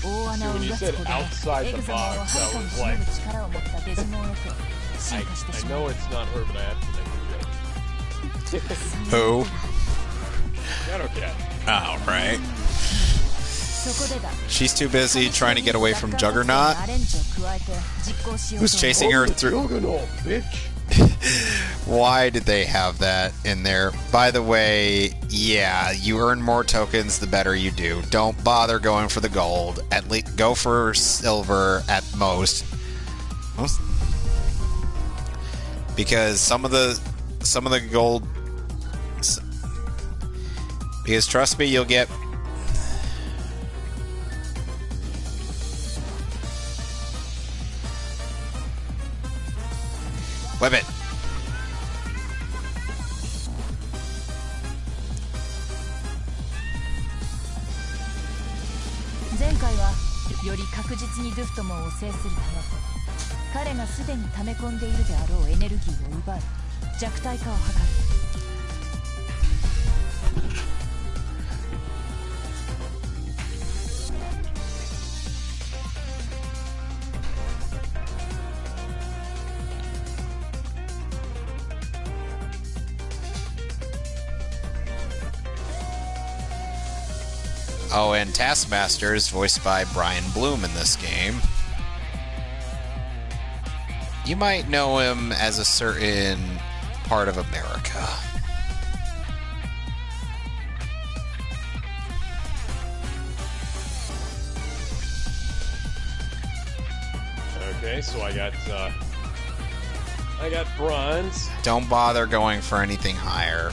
when you said outside the box, I was like... I know it's not her, but I have to make a joke. Who? Shadow Cat. Oh, right. She's too busy trying to get away from Juggernaut, who's chasing her through... Juggernaut, bitch! Why did they have that in there? By the way, yeah, you earn more tokens the better you do. Don't bother going for the gold. At least go for silver at most. Because some of the gold... Because trust me, you'll get... Whip it. Oh, and Taskmaster is voiced by Brian Bloom in this game. You might know him as a certain part of America. Okay, so I got bronze. Don't bother going for anything higher.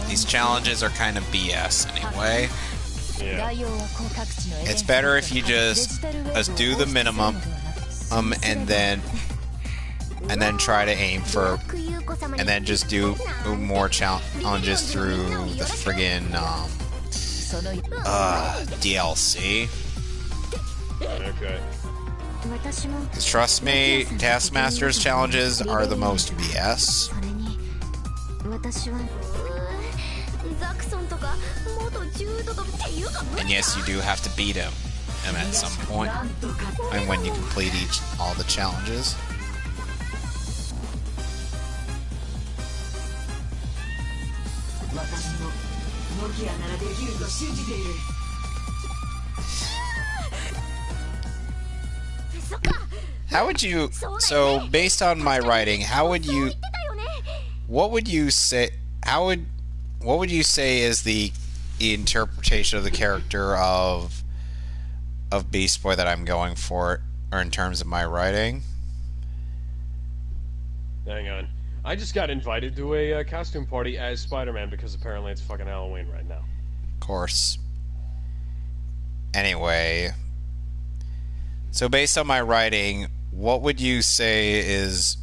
These challenges are kind of BS anyway. Yeah. It's better if you just do the minimum, and then try to aim for, and then just do more challenges through the friggin' DLC. Okay. 'Cause trust me, Taskmaster's challenges are the most BS. And yes, you do have to beat him at some point, and when you complete all the challenges. How would you... So, based on my writing, what would you say... What would you say is the interpretation of the character of Beast Boy that I'm going for, or in terms of my writing? Hang on. I just got invited to a costume party as Spider-Man because apparently it's fucking Halloween right now. Of course. Anyway, so based on my writing, what would you say is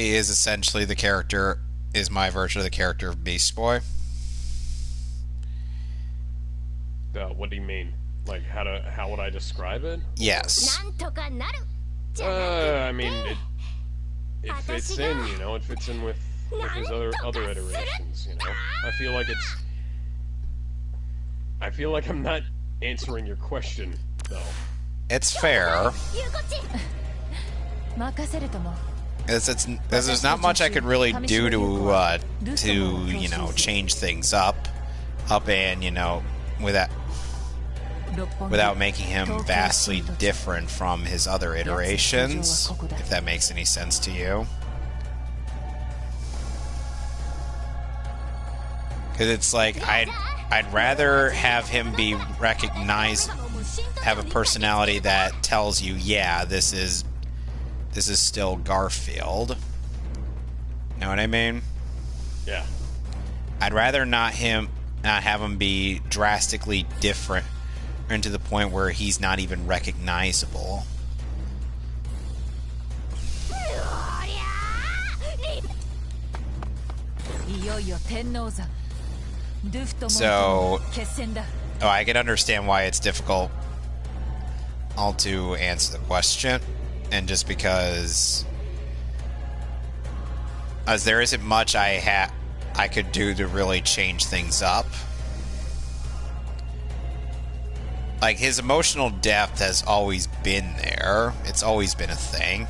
essentially the character, is my version of the character of Beast Boy? What do you mean? Like, how would I describe it? Yes. I mean, it fits in, you know, it fits in with his other iterations, you know? I feel like I'm not answering your question, though. It's fair. There's not much I could really do to you know, change things up and, you know, without making him vastly different from his other iterations, if that makes any sense to you. Because it's like, I'd rather have him be recognized, have a personality that tells you, yeah, this is still Garfield. Know what I mean? Yeah. I'd rather not have him be drastically different, and to the point where he's not even recognizable. So, I can understand why it's difficult to answer the question, and just because as there isn't much I could do to really change things up. Like, his emotional depth has always been there. It's always been a thing.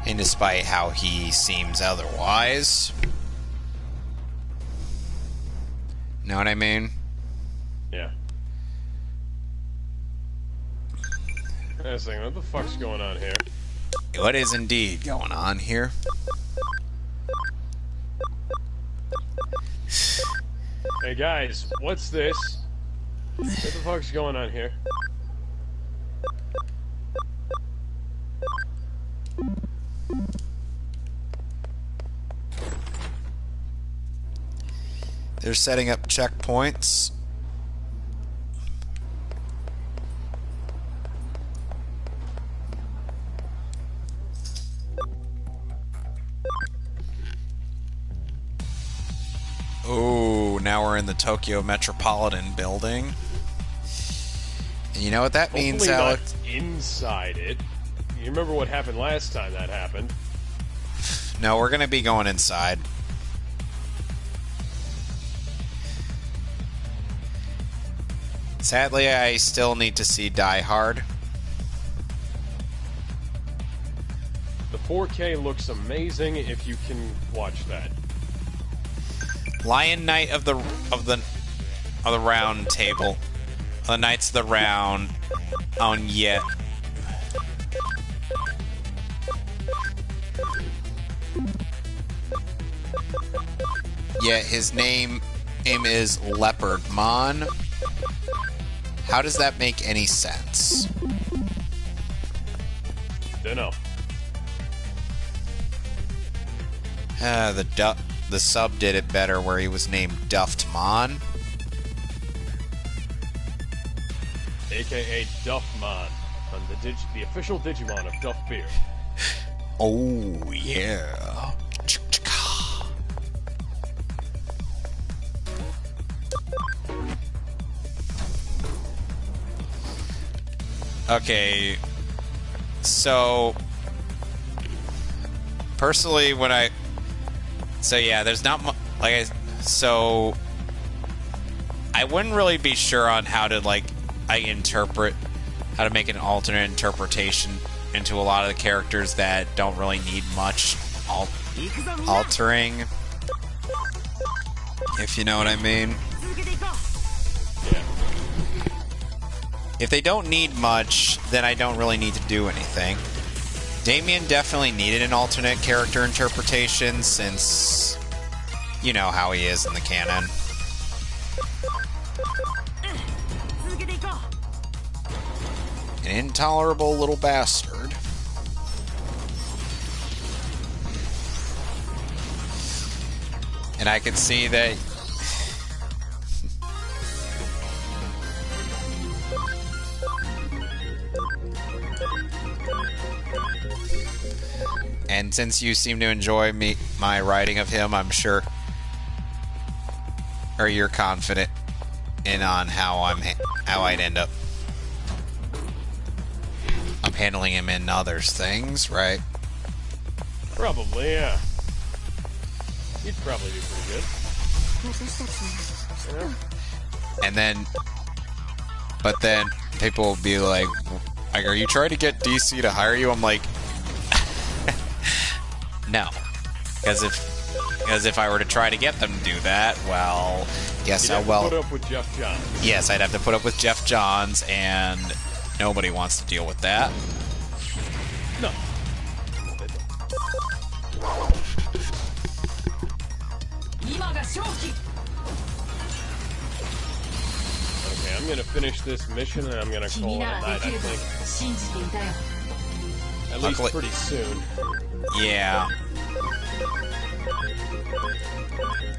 And despite how he seems otherwise. Know what I mean? Yeah. I was thinking, what the fuck's going on here? What is indeed going on here? Hey guys, what's this? What the fuck's going on here? They're setting up checkpoints. Oh, now we're in the Tokyo Metropolitan Building. And you know what that means, Alex? Not inside it. You remember what happened last time that happened? No, we're going to be going inside. Sadly, I still need to see Die Hard. The 4K looks amazing if you can watch that. Lion Knight of the Round Table. The Knights of the Round on yet. Yet his name is Leopardmon. How does that make any sense? Dunno. The sub did it better, where he was named Duftmon. AKA Duffmon, on the official Digimon of Duff Beer. Oh yeah. Okay, so personally, there's not much, so I wouldn't really be sure on how to how to make an alternate interpretation into a lot of the characters that don't really need much altering, if you know what I mean. If they don't need much, then I don't really need to do anything. Damien definitely needed an alternate character interpretation, since you know how he is in the canon. An intolerable little bastard. And I could see that And since you seem to enjoy my writing of him, I'm sure, or you're confident in on how I'd end up. I'm handling him in others things, right? Probably, yeah. He'd probably do pretty good. Yeah. And then, but then people will be like, are you trying to get DC to hire you? I'm like, no. Because if I were to try to get them to do that, well, yes, You'd have to put up with Jeff Johns. Yes, I'd have to put up with Jeff Johns, and nobody wants to deal with that. No. Okay, I'm gonna finish this mission and I'm gonna call it a night, I think. At least Luckily, pretty soon. Yeah.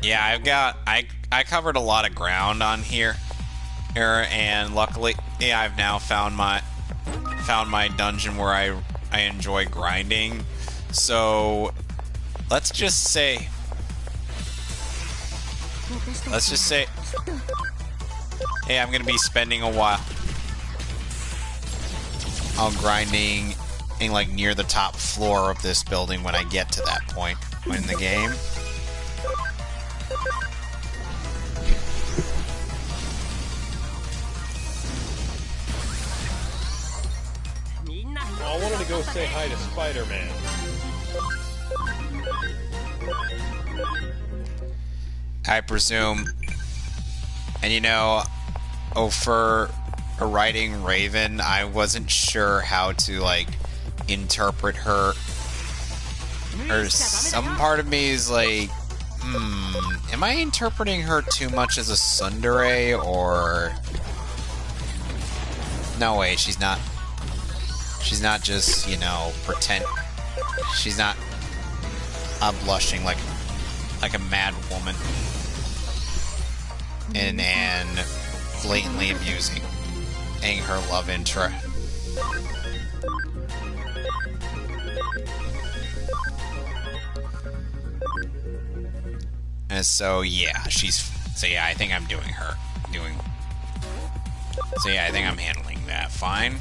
Yeah, I covered a lot of ground on here, and luckily, yeah, I've now found my dungeon where I enjoy grinding. So let's just say, hey, I'm gonna be spending a while on grinding in like near the top floor of this building when I get to that point in the game. I wanted to go say hi to Spider-Man. I presume. And you know, for a writing Raven, I wasn't sure how to like interpret her. Or some part of me is like, am I interpreting her too much as a tsundere, or no way, she's not just, you know, pretend. She's not blushing like a mad woman and blatantly abusing her love interest. And so yeah, I think I'm doing her. So yeah, I think I'm handling that fine.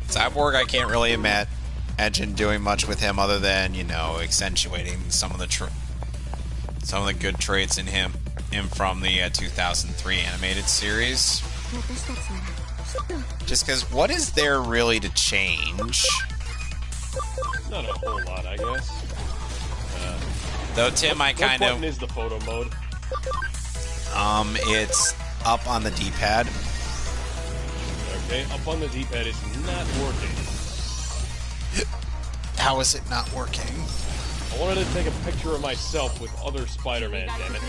Cyborg, I can't really imagine doing much with him other than, you know, accentuating some of the good traits in him from the 2003 animated series. Just because, what is there really to change? Not a whole lot, I guess. Though, Tim, I kind What button is the photo mode? It's up on the D-pad. Okay, up on the D-pad is not working. How is it not working? I wanted to take a picture of myself with other Spider-Man, damn it.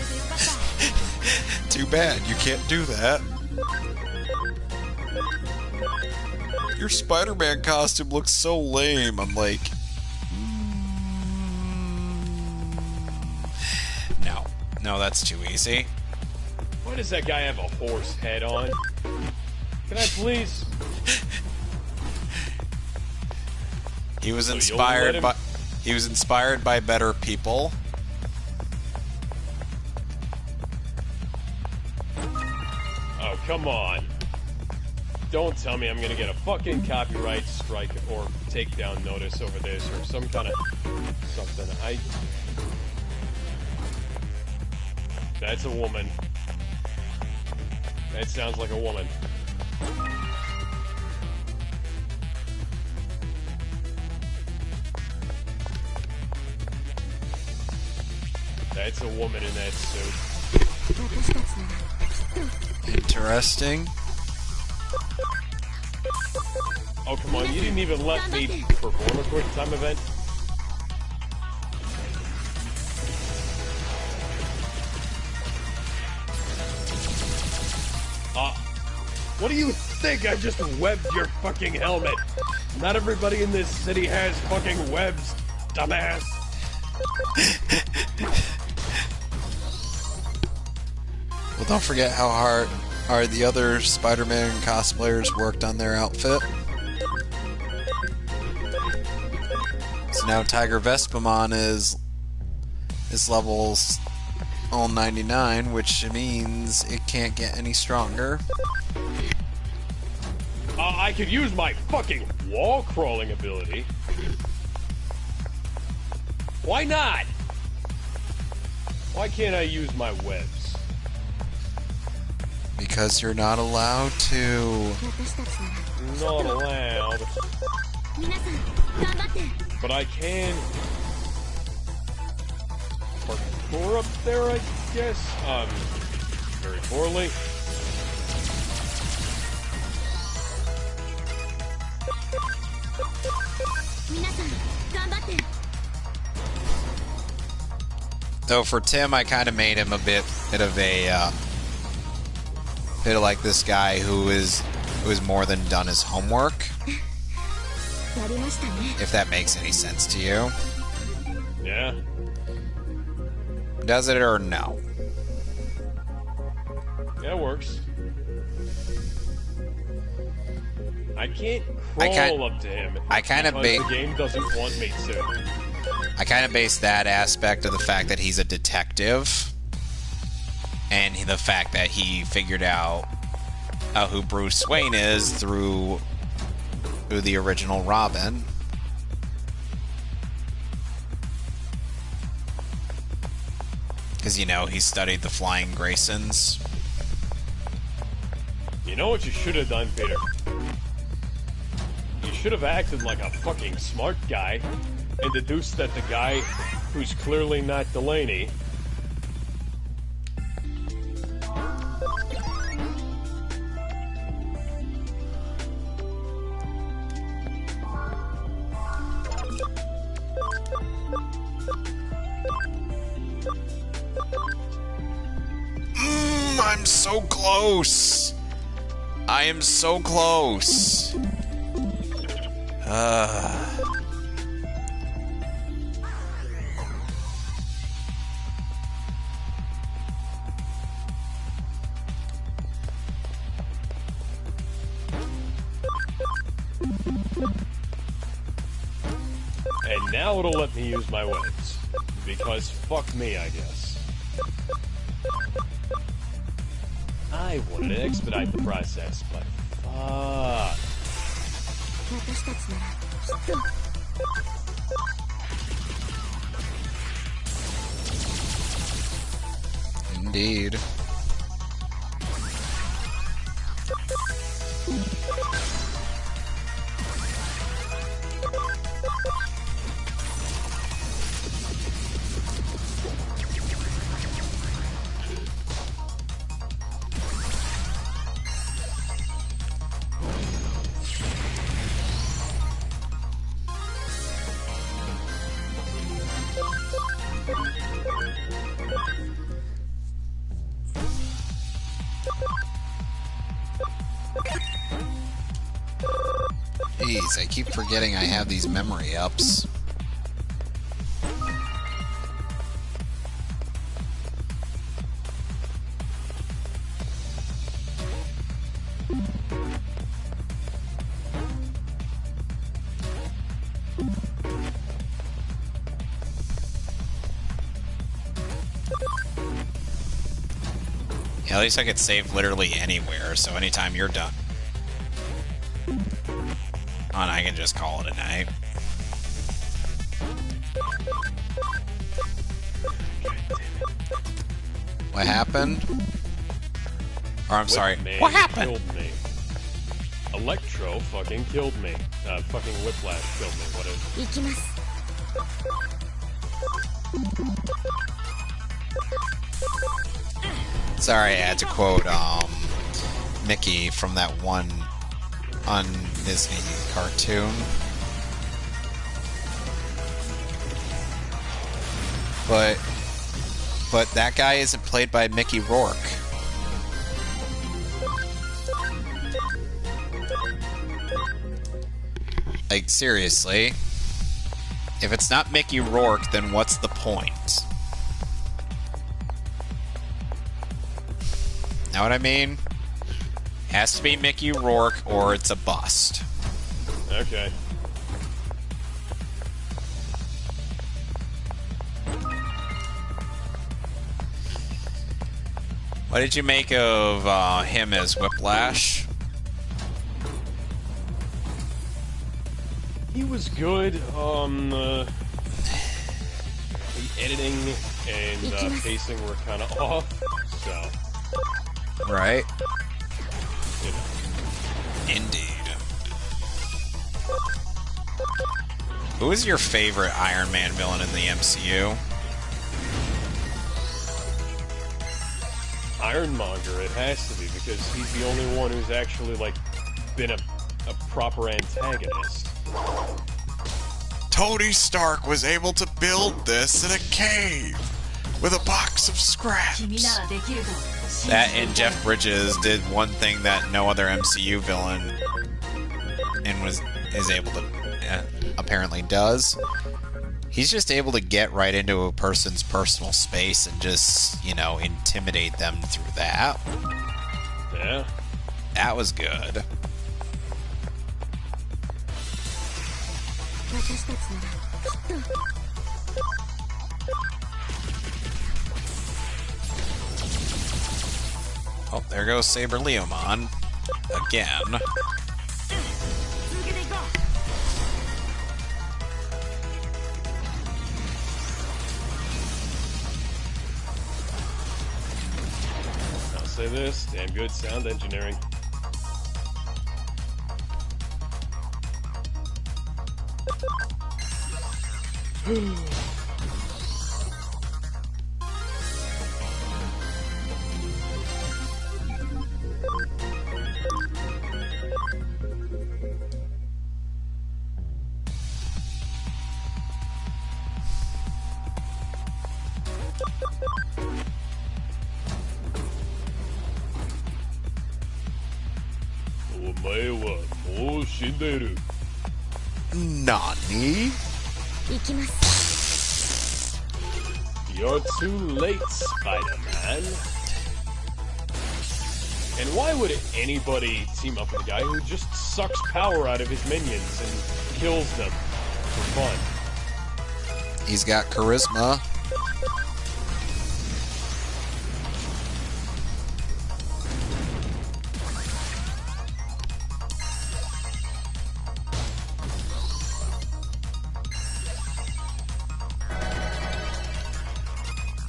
Too bad, you can't do that. Your Spider-Man costume looks so lame. I'm like, no, that's too easy. Why does that guy have a horse head on? Can I please? He was inspired by better people. Oh, come on. Don't tell me I'm gonna get a fucking copyright strike or takedown notice over this or some kind of something. That's a woman. That sounds like a woman. That's a woman in that suit. Interesting. Oh, come on, you didn't even let me perform a quick time event? What are you... think I just webbed your fucking helmet? Not everybody in this city has fucking webs, dumbass. Well, don't forget how hard the other Spider-Man cosplayers worked on their outfit. So now Tiger Vespamon is levels all 99, which means it can't get any stronger. I could use my fucking wall crawling ability. Why not? Why can't I use my webs? Because you're not allowed to. Not allowed. But I can parkour up there, I guess. Very poorly. Though for Tim, I kind of made him a bit of like this guy who is more than done his homework. If that makes any sense to you. Yeah. Does it or no? Yeah, it works. I can't crawl up to him. Because the game doesn't want me to. I kind of base that aspect of the fact that he's a detective, and the fact that he figured out who Bruce Wayne is through the original Robin. Because, you know, he studied the Flying Graysons. You know what you should have done, Peter? You should have acted like a fucking smart guy and deduced that the guy who's clearly not Delaney I'm so close. I am so close. And now it'll let me use my webs. Because fuck me, I guess. I wanted to expedite the process, but fuck. Indeed. Jeez, I keep forgetting I have these memory ups. Yeah, at least I could save literally anywhere, so anytime you're done. Oh, and I can just call it a night. What happened? Or I'm sorry, what happened? Killed me. Electro fucking killed me. Fucking Whiplash killed me. What is? Sorry, I had to quote Mickey from that one on Disney cartoon. But that guy isn't played by Mickey Rourke. Like, seriously. If it's not Mickey Rourke, then what's the point? Know what I mean? Has to be Mickey Rourke or it's a bust. Okay. What did you make of him as Whiplash? He was good. The editing and pacing were kind of off, so... Right? You know. Indeed. Who is your favorite Iron Man villain in the MCU? Ironmonger, it has to be, because he's the only one who's actually, like, been a proper antagonist. Tony Stark was able to build this in a cave with a box of scraps. That and Jeff Bridges did one thing that no other MCU villain is able to apparently does. He's just able to get right into a person's personal space and just, you know, intimidate them through that. Yeah. That was good. Oh, there goes Saber Leomon. Again. I'll say this, damn good sound engineering. Nani? You're too late, Spider-Man. And why would anybody team up with a guy who just sucks power out of his minions and kills them for fun? He's got charisma.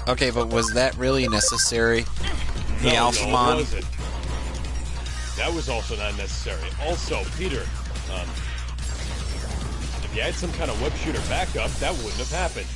Okay, but was that really necessary? The No, Alphamon? it wasn't. That was also not necessary. Also, Peter, if you had some kind of web shooter backup, that wouldn't have happened.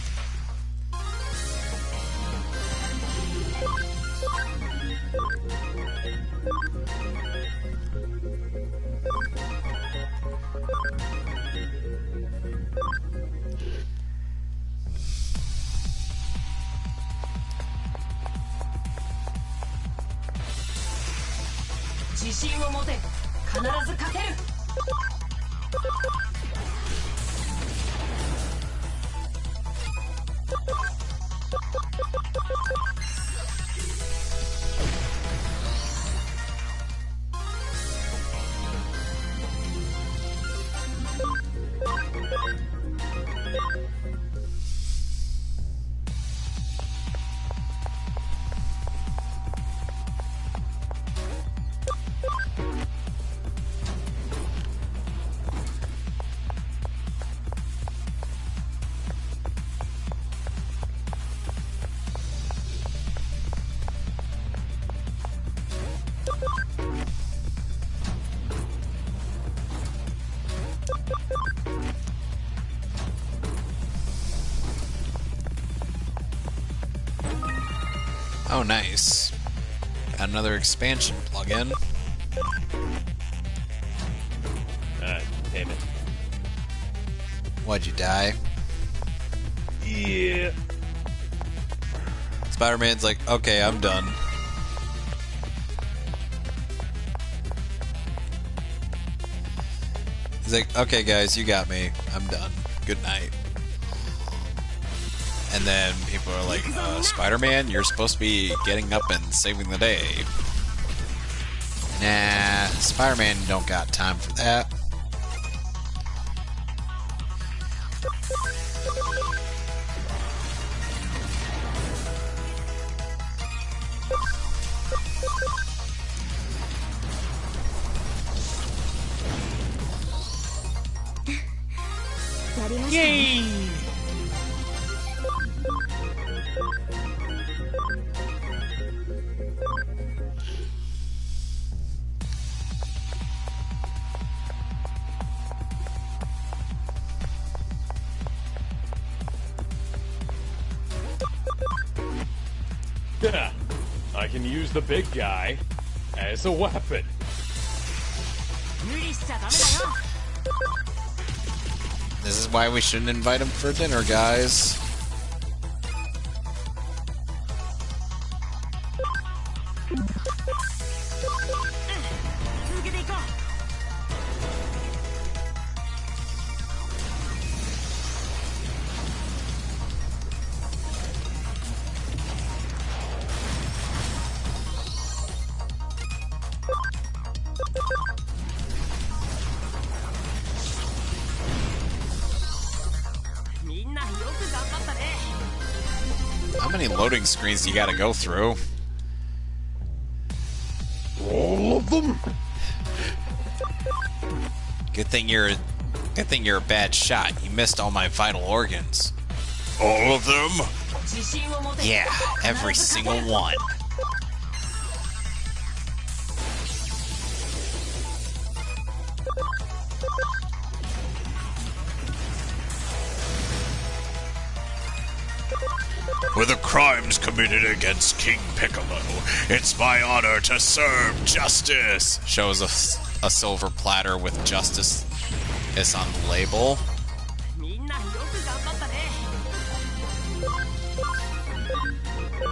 Oh, nice. Got another expansion plugin. Damn it. Why'd you die? Yeah. Spider-Man's like, okay, I'm done. He's like, okay, guys, you got me. I'm done. Good night. And then people are like, Spider-Man, you're supposed to be getting up and saving the day. Nah, Spider-Man don't got time for that. Yay! I can use the big guy as a weapon. This is why we shouldn't invite him for dinner, guys. How many loading screens do you gotta go through? All of them? Good thing you're a bad shot. You missed all my vital organs. All of them? Yeah, every single one. For the crimes committed against King Piccolo, it's my honor to serve justice. Shows a silver platter with justice is on the label.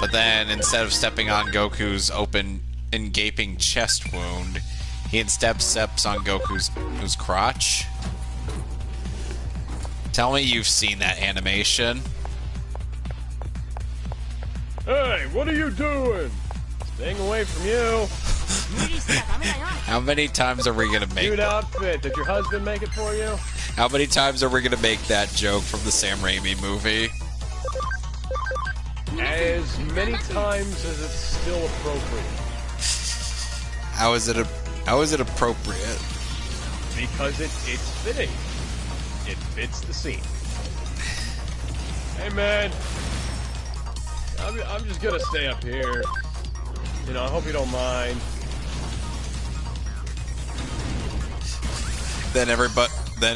But then instead of stepping on Goku's open and gaping chest wound, he instead steps on Goku's crotch. Tell me you've seen that animation. Hey, what are you doing? Staying away from you. How many times are we gonna make Cute that? outfit. Did your husband make it for you? How many times are we gonna make that joke from the Sam Raimi movie? As many times as it's still appropriate. How is it appropriate? Because it's fitting. It fits the scene. Hey man, I'm just gonna stay up here. You know, I hope you don't mind. Then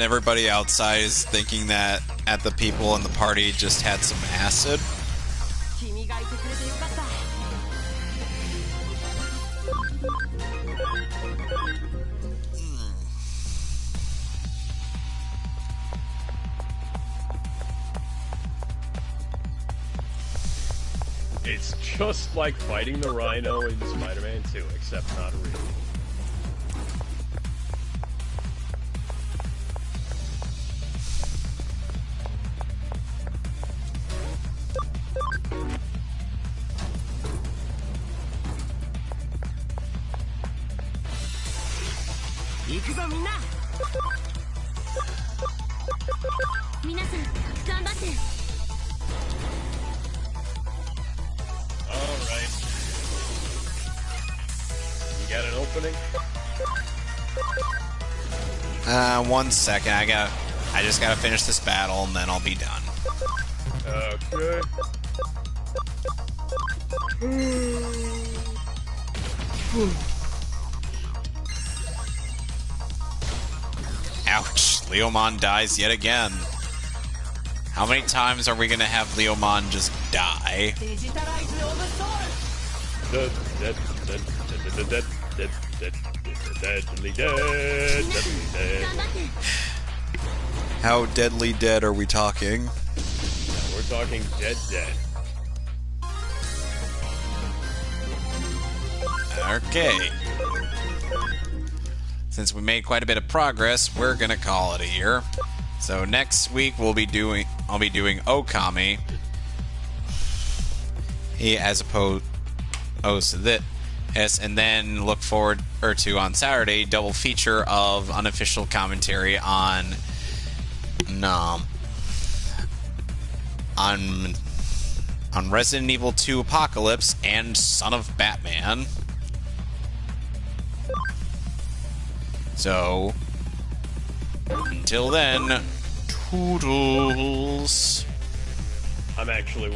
everybody outside is thinking that at the people in the party just had some acid. It's just like fighting the Rhino in Spider-Man 2, except not really. Alright. You got an opening? 1 second. I just gotta finish this battle and then I'll be done. Okay. Ouch. Leomon dies yet again. How many times are we gonna have Leomon just die? Deadly dead. How deadly dead are we talking? We're talking dead. Okay. since we made quite a bit of progress, we're gonna call it a year. So next week I'll be doing Okami, as opposed to this, and then look forward to on Saturday double feature of unofficial commentary on Resident Evil 2 Apocalypse and Son of Batman. So, until then, toodles. I'm actually